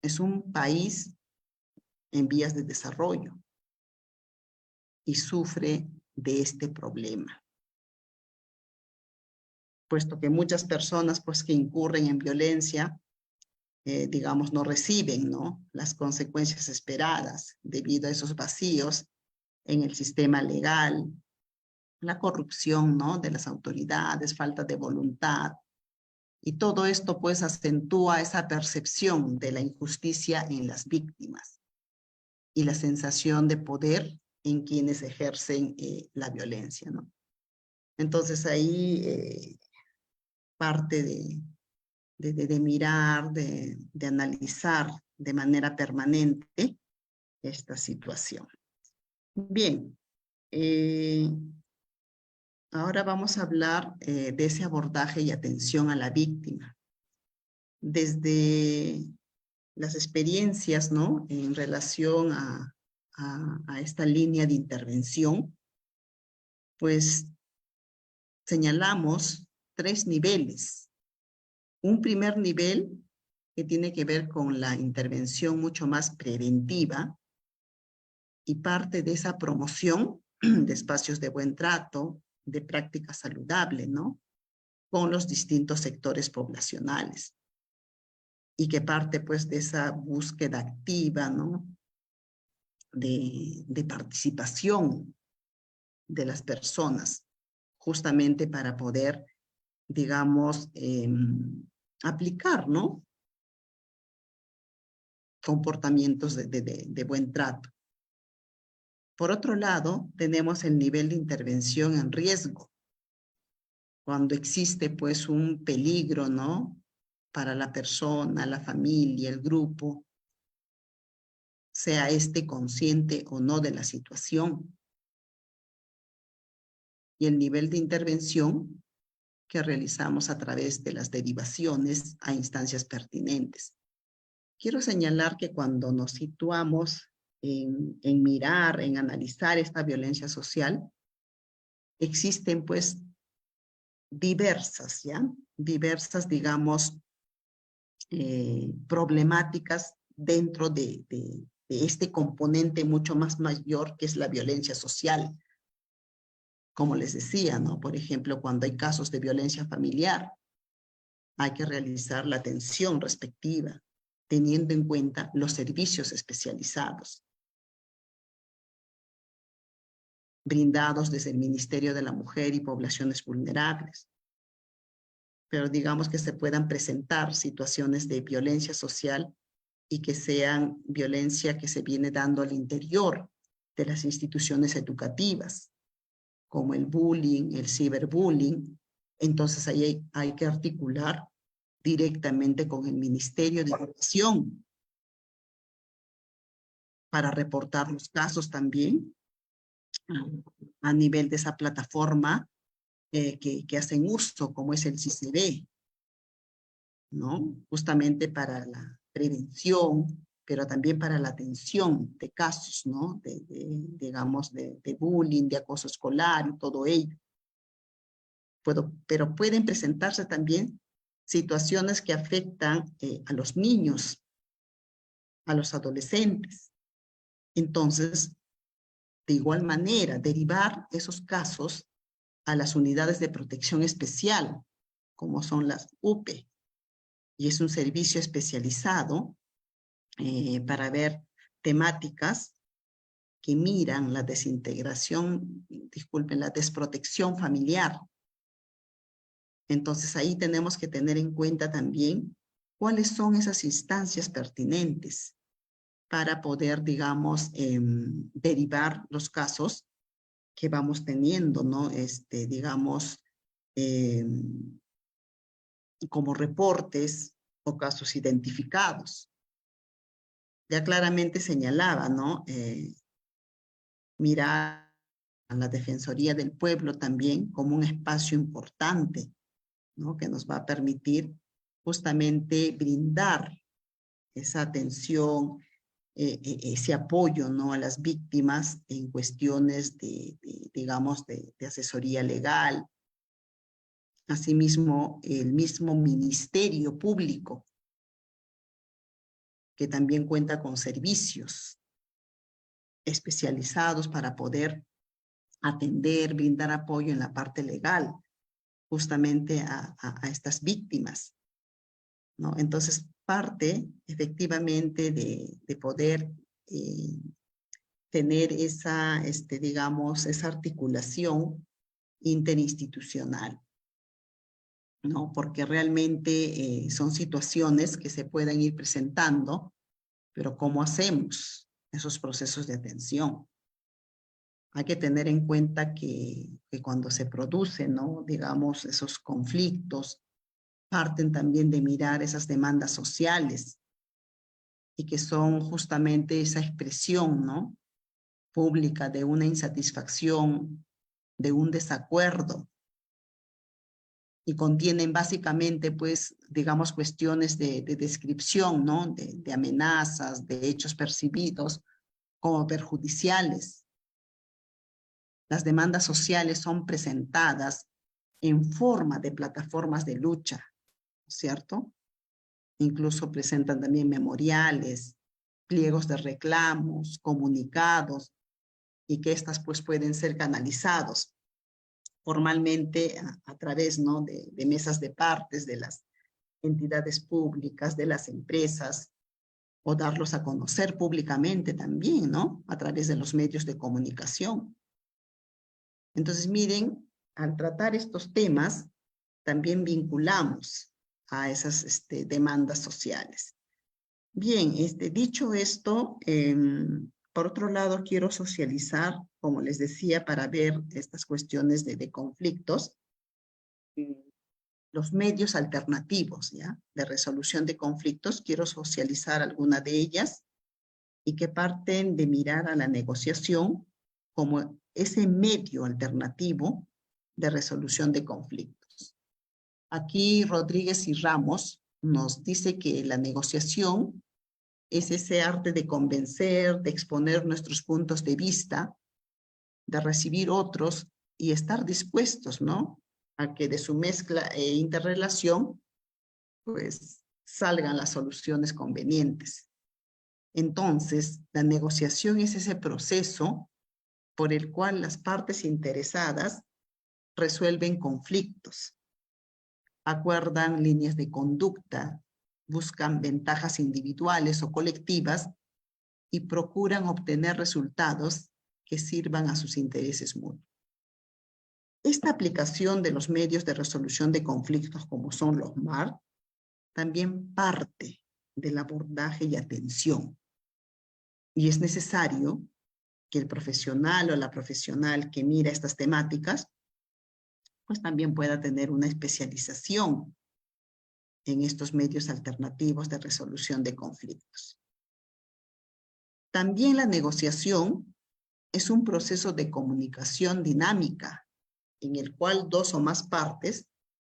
es un país en vías de desarrollo y sufre de este problema, puesto que muchas personas pues, que incurren en violencia, digamos, no reciben, ¿no? Las consecuencias esperadas debido a esos vacíos en el sistema legal, la corrupción, ¿no? De las autoridades, falta de voluntad. Y todo esto pues acentúa esa percepción de la injusticia en las víctimas y la sensación de poder en quienes ejercen la violencia, ¿no? Entonces ahí parte de mirar, de analizar de manera permanente esta situación. Bien, ahora vamos a hablar de ese abordaje y atención a la víctima. Desde las experiencias, ¿no? En relación a esta línea de intervención, pues señalamos 3 niveles. Un primer nivel que tiene que ver con la intervención mucho más preventiva y parte de esa promoción de espacios de buen trato, de práctica saludable, ¿no? Con los distintos sectores poblacionales. Y que parte pues de esa búsqueda activa, ¿no? De participación de las personas, justamente para poder, digamos, aplicar, ¿no? Comportamientos de buen trato. Por otro lado, tenemos el nivel de intervención en riesgo, cuando existe pues un peligro, ¿no? Para la persona, la familia, el grupo, sea este consciente o no de la situación, y el nivel de intervención que realizamos a través de las derivaciones a instancias pertinentes. Quiero señalar que cuando nos situamos en mirar, en analizar esta violencia social, existen pues diversas, ¿ya? Diversas, digamos, problemáticas dentro de este componente mucho más mayor que es la violencia social. Como les decía, ¿no? Por ejemplo, cuando hay casos de violencia familiar, hay que realizar la atención respectiva, teniendo en cuenta los servicios especializados brindados desde el Ministerio de la Mujer y Poblaciones Vulnerables. Pero digamos que se puedan presentar situaciones de violencia social y que sean violencia que se viene dando al interior de las instituciones educativas, como el bullying, el ciberbullying. Entonces ahí hay que articular directamente con el Ministerio de Educación para reportar los casos también a nivel de esa plataforma que hacen uso, como es el CICD, ¿no? Justamente para la prevención, pero también para la atención de casos, ¿no? Digamos, de bullying, de acoso escolar y todo ello. Pero pueden presentarse también situaciones que afectan a los niños, a los adolescentes. Entonces, de igual manera, derivar esos casos a las unidades de protección especial, como son las UPE, y es un servicio especializado para ver temáticas que miran la desintegración, disculpen, la desprotección familiar. Entonces ahí tenemos que tener en cuenta también cuáles son esas instancias pertinentes para poder, digamos, derivar los casos que vamos teniendo, ¿no? Digamos, como reportes o casos identificados. Ya claramente señalaba, ¿no? Mirar a la Defensoría del Pueblo también como un espacio importante, ¿no? Que nos va a permitir justamente brindar esa atención, ese apoyo, ¿no? A las víctimas en cuestiones digamos, de asesoría legal. Asimismo, el mismo Ministerio Público, que también cuenta con servicios especializados para poder atender, brindar apoyo en la parte legal, justamente a estas víctimas, ¿no? Entonces, parte efectivamente de poder tener esa, digamos, esa articulación interinstitucional, ¿no? Porque realmente son situaciones que se pueden ir presentando, pero ¿cómo hacemos esos procesos de atención? Hay que tener en cuenta que cuando se producen, ¿no? Digamos, esos conflictos, parten también de mirar esas demandas sociales y que son justamente esa expresión, ¿no? Pública de una insatisfacción, de un desacuerdo, y contienen básicamente, pues, digamos, cuestiones de descripción, ¿no? De amenazas, de hechos percibidos como perjudiciales. Las demandas sociales son presentadas en forma de plataformas de lucha, ¿cierto? Incluso presentan también memoriales, pliegos de reclamos, comunicados, y que estas pues pueden ser canalizados formalmente a través, ¿no? de mesas de partes de las entidades públicas, de las empresas, o darlos a conocer públicamente también, ¿no? A través de los medios de comunicación. Entonces, miren, al tratar estos temas, también vinculamos a esas demandas sociales. Bien, dicho esto, por otro lado, quiero socializar, como les decía, para ver estas cuestiones de conflictos. los medios alternativos, ¿ya?, de resolución de conflictos. Quiero socializar alguna de ellas y que parten de mirar a la negociación como ese medio alternativo de resolución de conflictos. Aquí Rodríguez y Ramos nos dice que la negociación es ese arte de convencer, de exponer nuestros puntos de vista, de recibir otros y estar dispuestos, ¿no?, a que de su mezcla e interrelación, pues, salgan las soluciones convenientes. Entonces, la negociación es ese proceso por el cual las partes interesadas resuelven conflictos, acuerdan líneas de conducta, buscan ventajas individuales o colectivas y procuran obtener resultados que sirvan a sus intereses mutuos. Esta aplicación de los medios de resolución de conflictos, como son los MAR, también parte del abordaje y atención. Y es necesario que el profesional o la profesional que mira estas temáticas, pues también pueda tener una especialización en estos medios alternativos de resolución de conflictos. También la negociación es un proceso de comunicación dinámica en el cual dos o más partes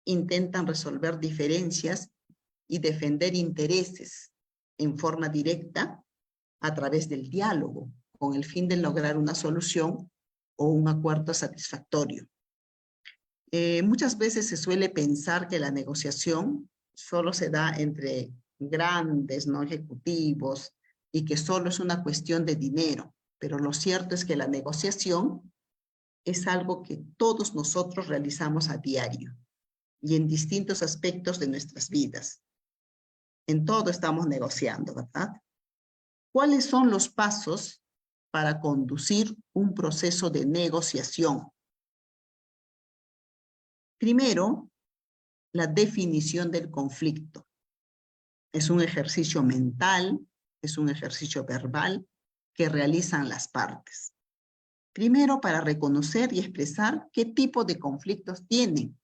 intentan resolver diferencias y defender intereses en forma directa a través del diálogo, con el fin de lograr una solución o un acuerdo satisfactorio. Muchas veces se suele pensar que la negociación solo se da entre grandes, ¿no?, ejecutivos, y que solo es una cuestión de dinero, pero lo cierto es que la negociación es algo que todos nosotros realizamos a diario y en distintos aspectos de nuestras vidas. En todo estamos negociando, ¿verdad? ¿Cuáles son los pasos para conducir un proceso de negociación? Primero, la definición del conflicto. Es un ejercicio mental, es un ejercicio verbal que realizan las partes. Primero, para reconocer y expresar qué tipo de conflictos tienen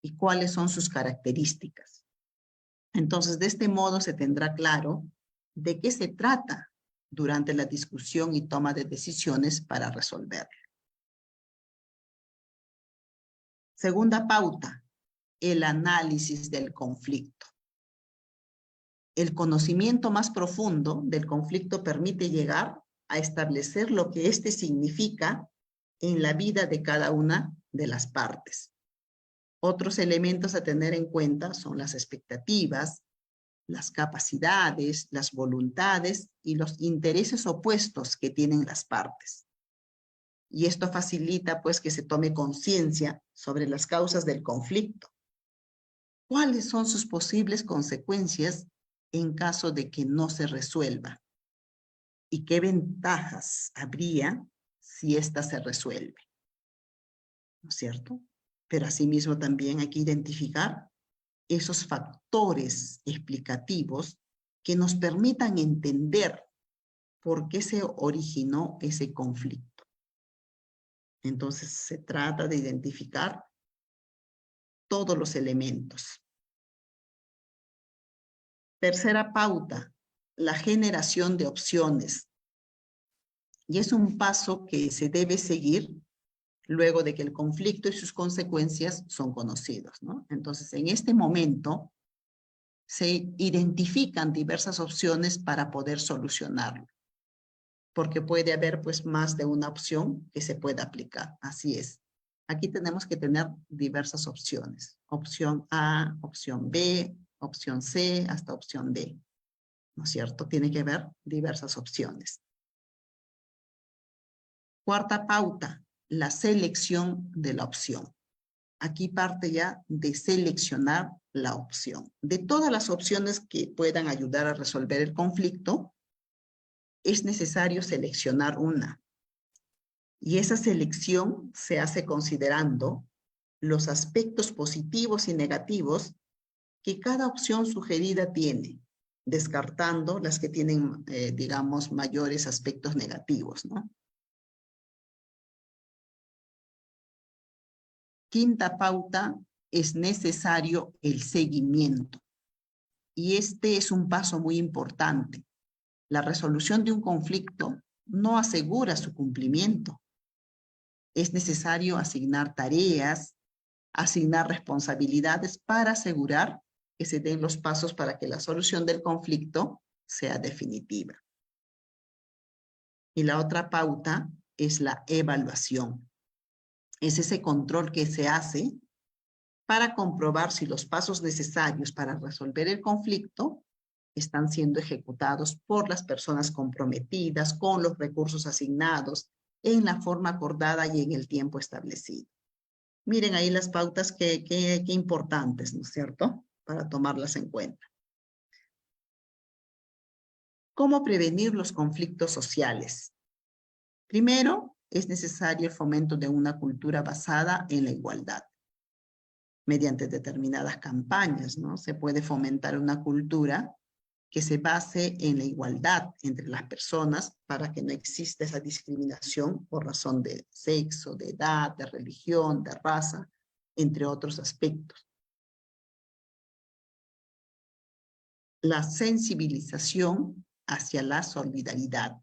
y cuáles son sus características. Entonces, de este modo se tendrá claro de qué se trata durante la discusión y toma de decisiones para resolverlo. Segunda pauta, el análisis del conflicto. El conocimiento más profundo del conflicto permite llegar a establecer lo que éste significa en la vida de cada una de las partes. Otros elementos a tener en cuenta son las expectativas, las capacidades, las voluntades y los intereses opuestos que tienen las partes. Y esto facilita, pues, que se tome conciencia sobre las causas del conflicto. ¿Cuáles son sus posibles consecuencias en caso de que no se resuelva? ¿Y qué ventajas habría si ésta se resuelve? ¿No es cierto? Pero asimismo también hay que identificar esos factores explicativos que nos permitan entender por qué se originó ese conflicto. Entonces, se trata de identificar todos los elementos. Tercera pauta, la generación de opciones. Y es un paso que se debe seguir luego de que el conflicto y sus consecuencias son conocidos, ¿no? Entonces, en este momento se identifican diversas opciones para poder solucionarlo, porque puede haber, pues, más de una opción que se pueda aplicar. Así es. Aquí tenemos que tener diversas opciones. Opción A, opción B, opción C, hasta opción D. ¿No es cierto? Tiene que haber diversas opciones. Cuarta pauta, la selección de la opción. Aquí parte ya de seleccionar la opción. De todas las opciones que puedan ayudar a resolver el conflicto, es necesario seleccionar una. Y esa selección se hace considerando los aspectos positivos y negativos que cada opción sugerida tiene, descartando las que tienen, digamos, mayores aspectos negativos, ¿no? Quinta pauta, es necesario el seguimiento. Y este es un paso muy importante. La resolución de un conflicto no asegura su cumplimiento. Es necesario asignar tareas, asignar responsabilidades para asegurar que se den los pasos para que la solución del conflicto sea definitiva. Y la otra pauta es la evaluación. Es ese control que se hace para comprobar si los pasos necesarios para resolver el conflicto están siendo ejecutados por las personas comprometidas con los recursos asignados en la forma acordada y en el tiempo establecido. Miren ahí las pautas que importantes, ¿no es cierto?, para tomarlas en cuenta. ¿Cómo prevenir los conflictos sociales? Primero, es necesario el fomento de una cultura basada en la igualdad. Mediante determinadas campañas, ¿no? Se puede fomentar una cultura que se base en la igualdad entre las personas para que no exista esa discriminación por razón de sexo, de edad, de religión, de raza, entre otros aspectos. La sensibilización hacia la solidaridad.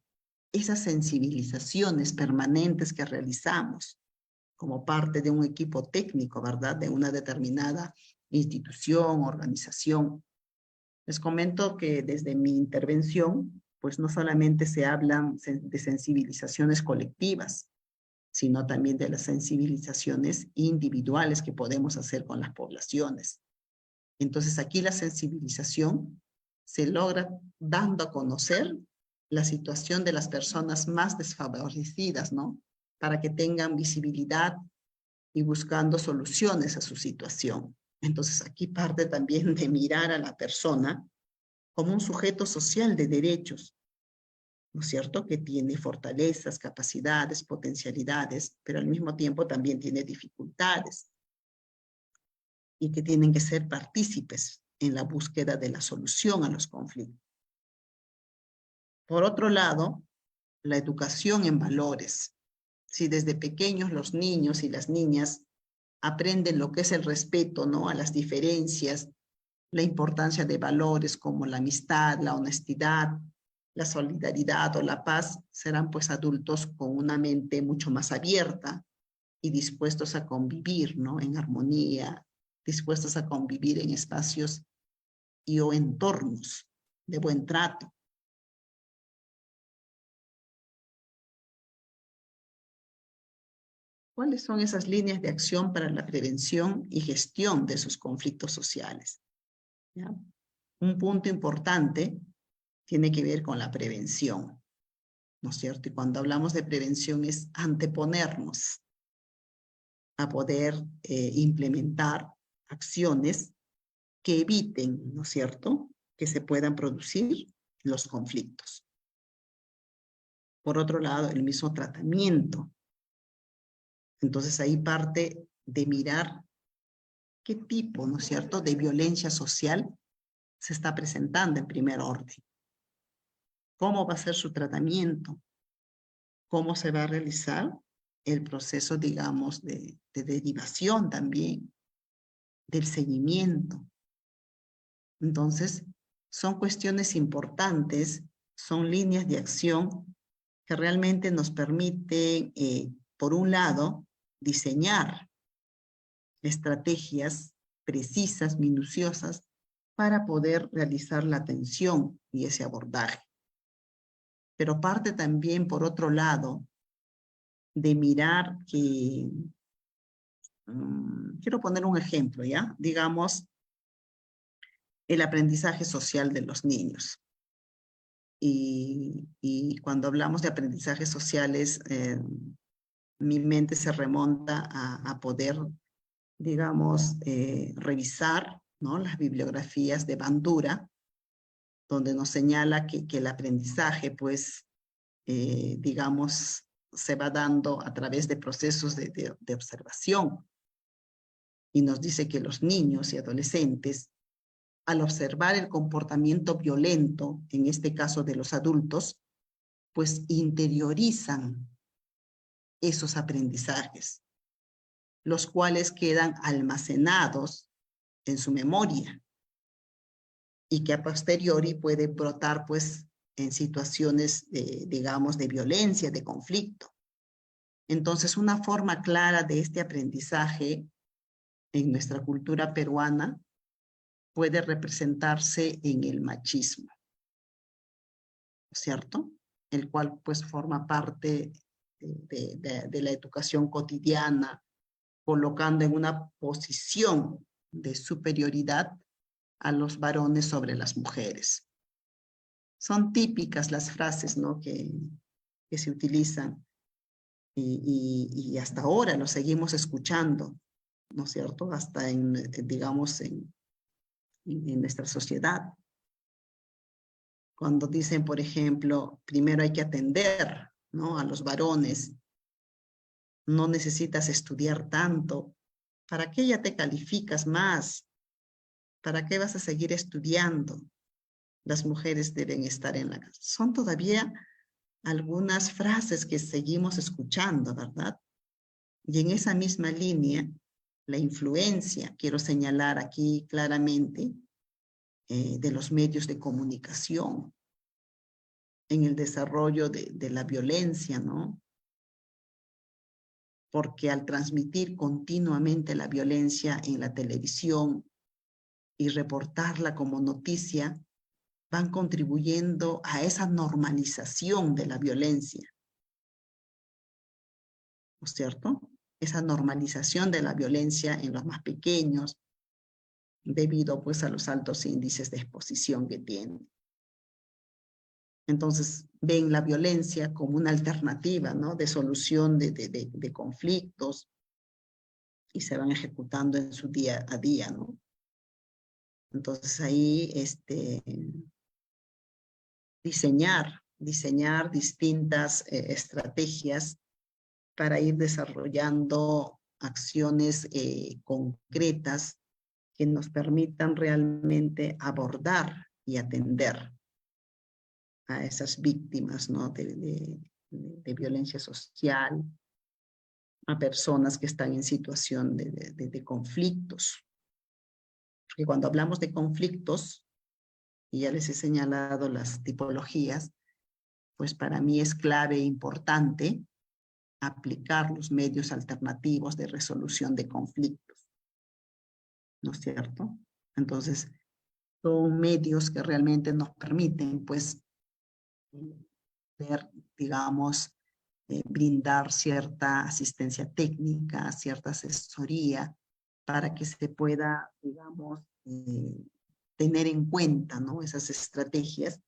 Esas sensibilizaciones permanentes que realizamos como parte de un equipo técnico, ¿verdad?, de una determinada institución, organización. Les comento que desde mi intervención, pues no solamente se hablan de sensibilizaciones colectivas, sino también de las sensibilizaciones individuales que podemos hacer con las poblaciones. Entonces aquí la sensibilización se logra dando a conocer la situación de las personas más desfavorecidas, ¿no? Para que tengan visibilidad y buscando soluciones a su situación. Entonces aquí parte también de mirar a la persona como un sujeto social de derechos, ¿no es cierto?, que tiene fortalezas, capacidades, potencialidades, pero al mismo tiempo también tiene dificultades y que tienen que ser partícipes en la búsqueda de la solución a los conflictos. Por otro lado, la educación en valores. Si desde pequeños los niños y las niñas aprenden lo que es el respeto, ¿no?, a las diferencias, la importancia de valores como la amistad, la honestidad, la solidaridad o la paz, serán pues adultos con una mente mucho más abierta y dispuestos a convivir, ¿no?, en armonía, dispuestos a convivir en espacios y o entornos de buen trato. ¿Cuáles son esas líneas de acción para la prevención y gestión de esos conflictos sociales? ¿Ya? Un punto importante tiene que ver con la prevención, ¿no es cierto? Y cuando hablamos de prevención es anteponernos a poder implementar acciones que eviten, ¿no es cierto?, que se puedan producir los conflictos. Por otro lado, el mismo tratamiento. Entonces ahí parte de mirar qué tipo, ¿no es cierto?, de violencia social se está presentando en primer orden. ¿Cómo va a ser su tratamiento? ¿Cómo se va a realizar el proceso, digamos, de derivación también, del seguimiento? Entonces, son cuestiones importantes, son líneas de acción que realmente nos permiten, por un lado, diseñar estrategias precisas, minuciosas, para poder realizar la atención y ese abordaje. Pero parte también, por otro lado, de mirar que, quiero poner un ejemplo, ¿ya? Digamos, el aprendizaje social de los niños. Y cuando hablamos de aprendizajes sociales, mi mente se remonta a poder, digamos, revisar, ¿no?, las bibliografías de Bandura, donde nos señala que el aprendizaje, pues, digamos, se va dando a través de procesos de observación. Y nos dice que los niños y adolescentes, al observar el comportamiento violento, en este caso de los adultos, pues interiorizan esos aprendizajes. los cuales quedan almacenados en su memoria y que a posteriori puede brotar pues en situaciones digamos, de violencia, de conflicto. Entonces, una forma clara de este aprendizaje en nuestra cultura peruana puede representarse en el machismo, ¿cierto? El cual pues forma parte de la educación cotidiana, colocando en una posición de superioridad a los varones sobre las mujeres. Son típicas las frases, ¿no?, que se utilizan y hasta ahora lo seguimos escuchando, ¿no es cierto? Hasta digamos, en nuestra sociedad. Cuando dicen, por ejemplo, primero hay que atender, ¿no?, a los varones, no necesitas estudiar tanto, ¿para qué ya te calificas más? ¿Para qué vas a seguir estudiando? Las mujeres deben estar en la casa. Son todavía algunas frases que seguimos escuchando, ¿verdad? Y en esa misma línea, la influencia, quiero señalar aquí claramente, de los medios de comunicación en el desarrollo de la violencia, ¿no? Porque al transmitir continuamente la violencia en la televisión y reportarla como noticia, van contribuyendo a esa normalización de la violencia, ¿no es cierto? Esa normalización de la violencia en los más pequeños, debido pues a los altos índices de exposición que tienen. Entonces ven la violencia como una alternativa, ¿no?, de solución de conflictos y se van ejecutando en su día a día, ¿no? Entonces ahí diseñar distintas estrategias para ir desarrollando acciones concretas que nos permitan realmente abordar y atender a esas víctimas, ¿no?, de violencia social, a personas que están en situación de conflictos. Porque cuando hablamos de conflictos, y ya les he señalado las tipologías, pues para mí es clave e importante aplicar los medios alternativos de resolución de conflictos, ¿no es cierto? Entonces, son medios que realmente nos permiten, pues, ver, digamos, brindar cierta asistencia técnica, cierta asesoría, para que se pueda, digamos, tener en cuenta, ¿no?, esas estrategias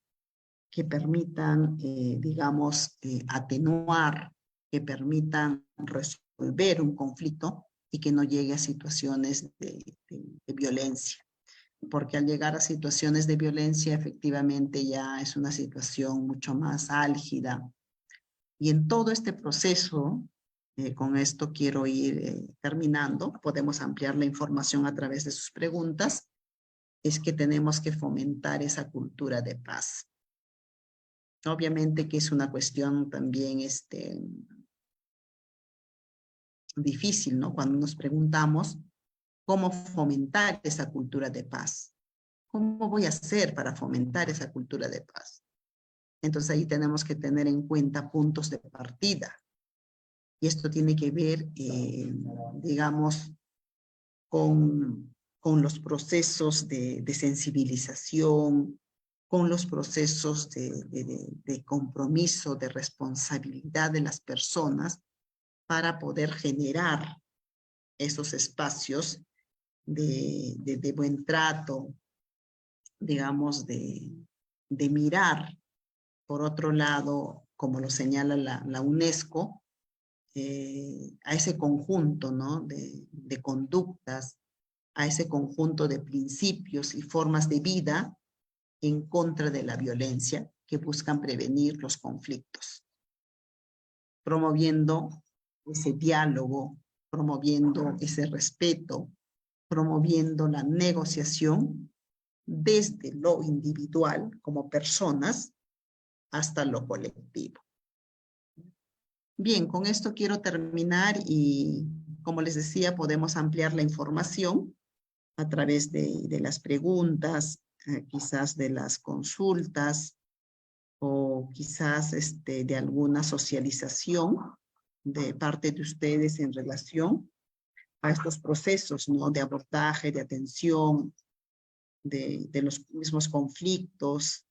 que permitan, digamos, atenuar, que permitan resolver un conflicto y que no llegue a situaciones de violencia. Porque al llegar a situaciones de violencia, efectivamente ya es una situación mucho más álgida. Y en todo este proceso, con esto quiero ir terminando, podemos ampliar la información a través de sus preguntas, es que tenemos que fomentar esa cultura de paz. Obviamente que es una cuestión también difícil, ¿no? Cuando nos preguntamos cómo fomentar esa cultura de paz. ¿Cómo voy a hacer para fomentar esa cultura de paz? Entonces ahí tenemos que tener en cuenta puntos de partida. Y esto tiene que ver, digamos, con los procesos de sensibilización, con los procesos de compromiso, de responsabilidad de las personas para poder generar esos espacios de buen trato, digamos, de mirar, por otro lado, como lo señala la UNESCO, a ese conjunto, ¿no?, de conductas, a ese conjunto de principios y formas de vida en contra de la violencia que buscan prevenir los conflictos, promoviendo ese diálogo, promoviendo ese respeto, promoviendo la negociación desde lo individual como personas hasta lo colectivo. Bien, con esto quiero terminar y como les decía, podemos ampliar la información a través de las preguntas, quizás de las consultas, o quizás de alguna socialización de parte de ustedes en relación a estos procesos, ¿no? De abordaje, de atención, de los mismos conflictos,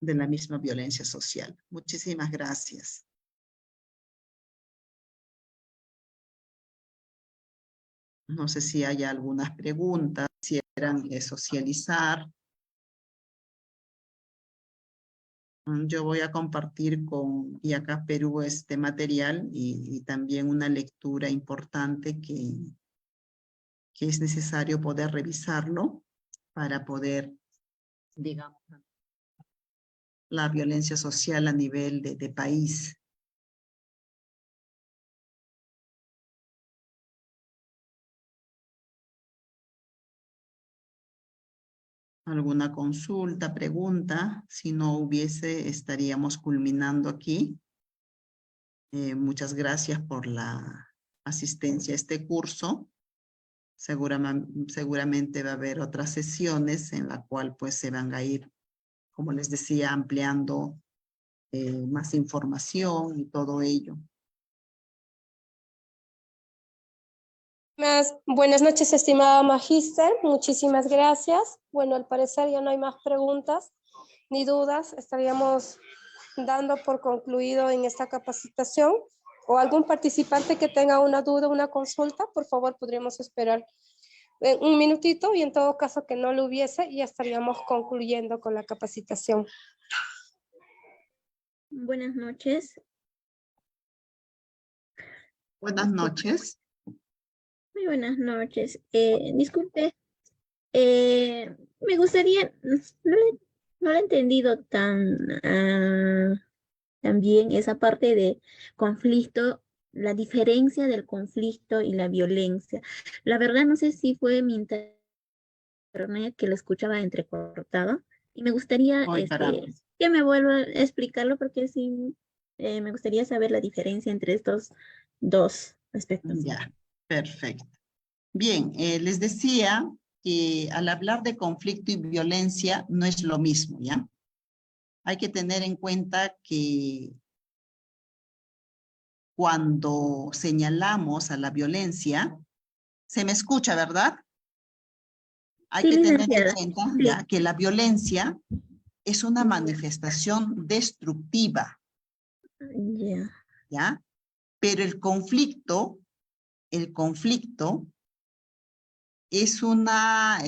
de la misma violencia social. Muchísimas gracias. No sé si hay algunas preguntas, si quieran socializar. Yo voy a compartir con IACAP Perú este material y también una lectura importante que es necesario poder revisarlo para poder, digamos, la violencia social a nivel de país. ¿Alguna consulta, pregunta? Si no hubiese, estaríamos culminando aquí. Muchas gracias por la asistencia a este curso. Seguramente va a haber otras sesiones en la cual pues se van a ir, como les decía, ampliando más información y todo ello. Buenas noches, estimada magíster. Muchísimas gracias. Bueno, al parecer ya no hay más preguntas ni dudas. Estaríamos dando por concluido en esta capacitación. O algún participante que tenga una duda, una consulta, por favor, podríamos esperar un minutito y en todo caso que no lo hubiese, ya estaríamos concluyendo con la capacitación. Buenas noches. Buenas noches. Muy buenas noches. Disculpe, me gustaría, no lo he entendido tan bien esa parte de conflicto, la diferencia del conflicto y la violencia. La verdad no sé si fue mi internet que lo escuchaba entrecortado y me gustaría que me vuelva a explicarlo porque sí, me gustaría saber la diferencia entre estos dos aspectos. Ya, perfecto. Bien, les decía que al hablar de conflicto y violencia no es lo mismo, ¿ya? Hay que tener en cuenta que cuando señalamos a la violencia, se me escucha, ¿verdad? Hay que tener en cuenta ya, que la violencia es una manifestación destructiva, ¿ya? Pero el conflicto es una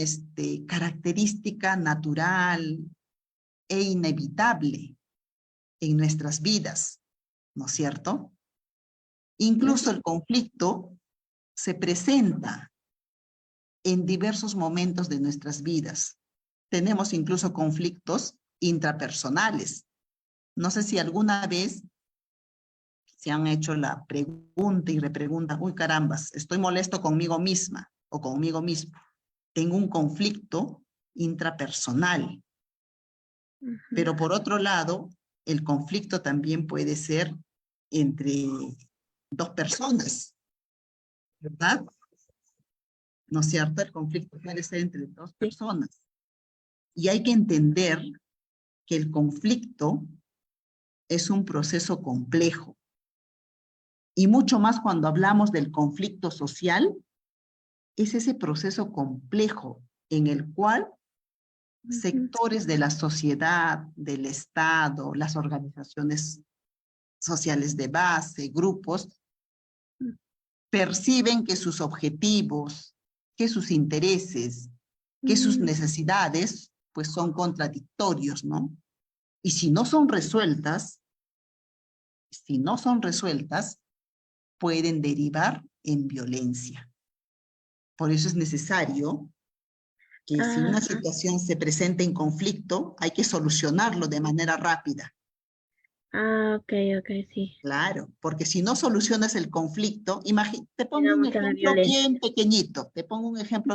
característica natural e inevitable en nuestras vidas, ¿no es cierto? Incluso el conflicto se presenta en diversos momentos de nuestras vidas. Tenemos incluso conflictos intrapersonales. No sé si alguna vez se han hecho la pregunta y repregunta, uy carambas, estoy molesto conmigo misma o conmigo mismo. Tengo un conflicto intrapersonal. Pero por otro lado, el conflicto también puede ser entre dos personas, ¿verdad? ¿No es cierto? El conflicto puede ser entre dos personas. Y hay que entender que el conflicto es un proceso complejo. Y mucho más cuando hablamos del conflicto social, es ese proceso complejo en el cual sectores de la sociedad, del Estado, las organizaciones sociales de base, grupos, perciben que sus objetivos, que sus intereses, que sus necesidades, pues son contradictorios, ¿no? Y si no son resueltas, pueden derivar en violencia. Por eso es necesario que si una situación se presenta en conflicto, hay que solucionarlo de manera rápida. Ok, sí. Claro, porque si no solucionas el conflicto, te pongo un ejemplo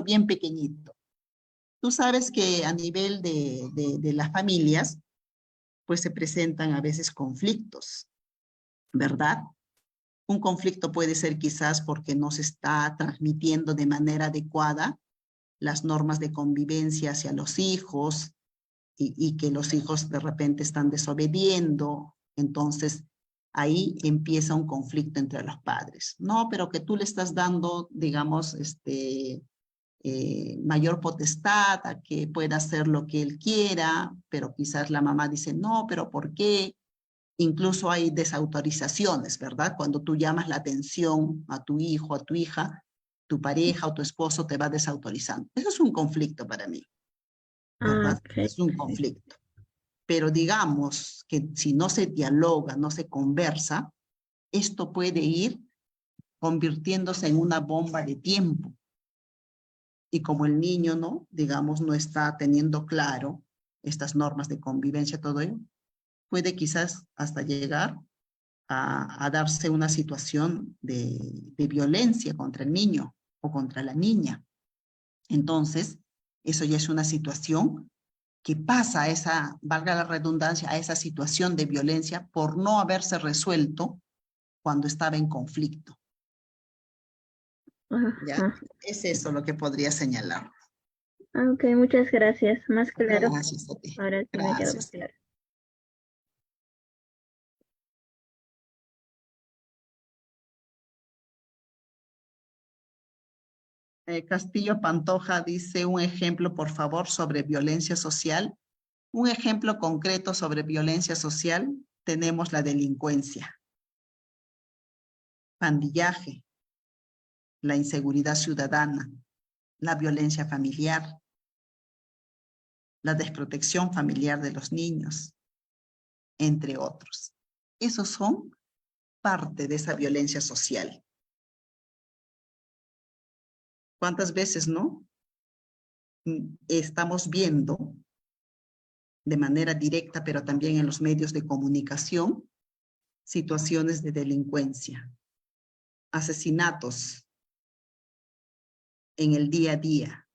bien pequeñito, Tú sabes que a nivel de las familias, pues se presentan a veces conflictos, ¿verdad? Un conflicto puede ser quizás porque no se está transmitiendo de manera adecuada las normas de convivencia hacia los hijos y que los hijos de repente están desobediendo. Entonces, ahí empieza un conflicto entre los padres. No, pero que tú le estás dando, digamos, mayor potestad a que pueda hacer lo que él quiera, pero quizás la mamá dice, no, pero ¿por qué? Incluso hay desautorizaciones, ¿verdad? Cuando tú llamas la atención a tu hijo, a tu hija, tu pareja o tu esposo te va desautorizando. Eso es un conflicto para mí, ¿verdad? Ok. Es un conflicto. Pero digamos que si no se dialoga, no se conversa, esto puede ir convirtiéndose en una bomba de tiempo. Y como el niño, ¿no? Digamos, no está teniendo claro estas normas de convivencia, todo ello, puede quizás hasta llegar a darse una situación de violencia contra el niño o contra la niña. Entonces, eso ya es una situación que pasa a esa, valga la redundancia, a esa situación de violencia por no haberse resuelto cuando estaba en conflicto. ¿Ya? Ajá. Es eso lo que podría señalar. Ok, muchas gracias. Más claro. Gracias a ti. Ahora sí me quedó más Gracias. claro. Castillo Pantoja dice un ejemplo, por favor, sobre violencia social. Un ejemplo concreto sobre violencia social, tenemos la delincuencia, pandillaje, la inseguridad ciudadana, la violencia familiar, la desprotección familiar de los niños, entre otros. Esos son parte de esa violencia social. ¿Cuántas veces, no? Estamos viendo de manera directa, pero también en los medios de comunicación, situaciones de delincuencia, asesinatos en el día a día.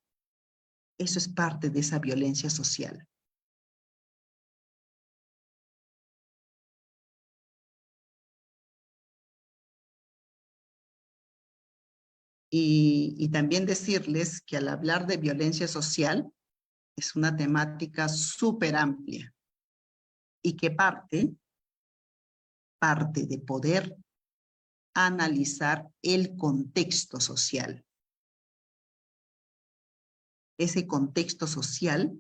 Eso es parte de esa violencia social. Y también decirles que al hablar de violencia social es una temática súper amplia y que parte de poder analizar el contexto social. Ese contexto social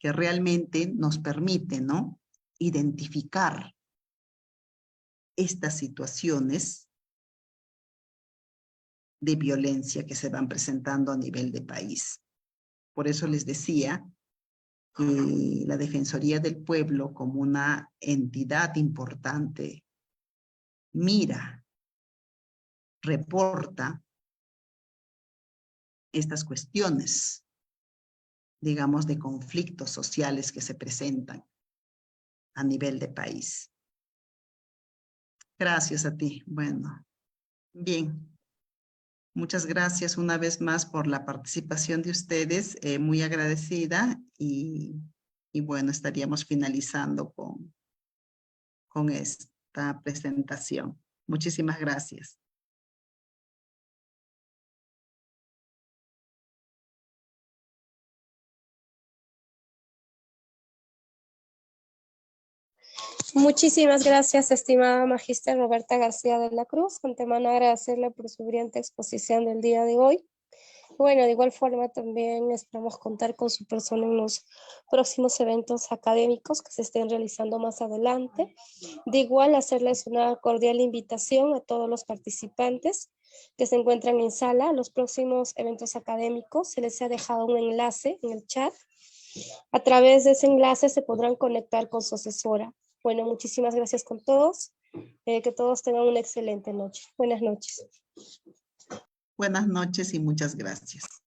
que realmente nos permite, ¿no? Identificar estas situaciones de violencia que se van presentando a nivel de país. Por eso les decía que la Defensoría del Pueblo, como una entidad importante, mira, reporta estas cuestiones, digamos, de conflictos sociales que se presentan a nivel de país. Gracias a ti. Bueno, bien. Muchas gracias una vez más por la participación de ustedes, muy agradecida y bueno, estaríamos finalizando con esta presentación. Muchísimas gracias. Muchísimas gracias, estimada Magíster Roberta García de la Cruz. Antemano agradecerle por su brillante exposición del día de hoy. Bueno, de igual forma también esperamos contar con su persona en los próximos eventos académicos que se estén realizando más adelante. De igual, hacerles una cordial invitación a todos los participantes que se encuentran en sala. A los próximos eventos académicos se les ha dejado un enlace en el chat. A través de ese enlace se podrán conectar con su asesora. Bueno, muchísimas gracias con todos. Que todos tengan una excelente noche. Buenas noches. Buenas noches y muchas gracias.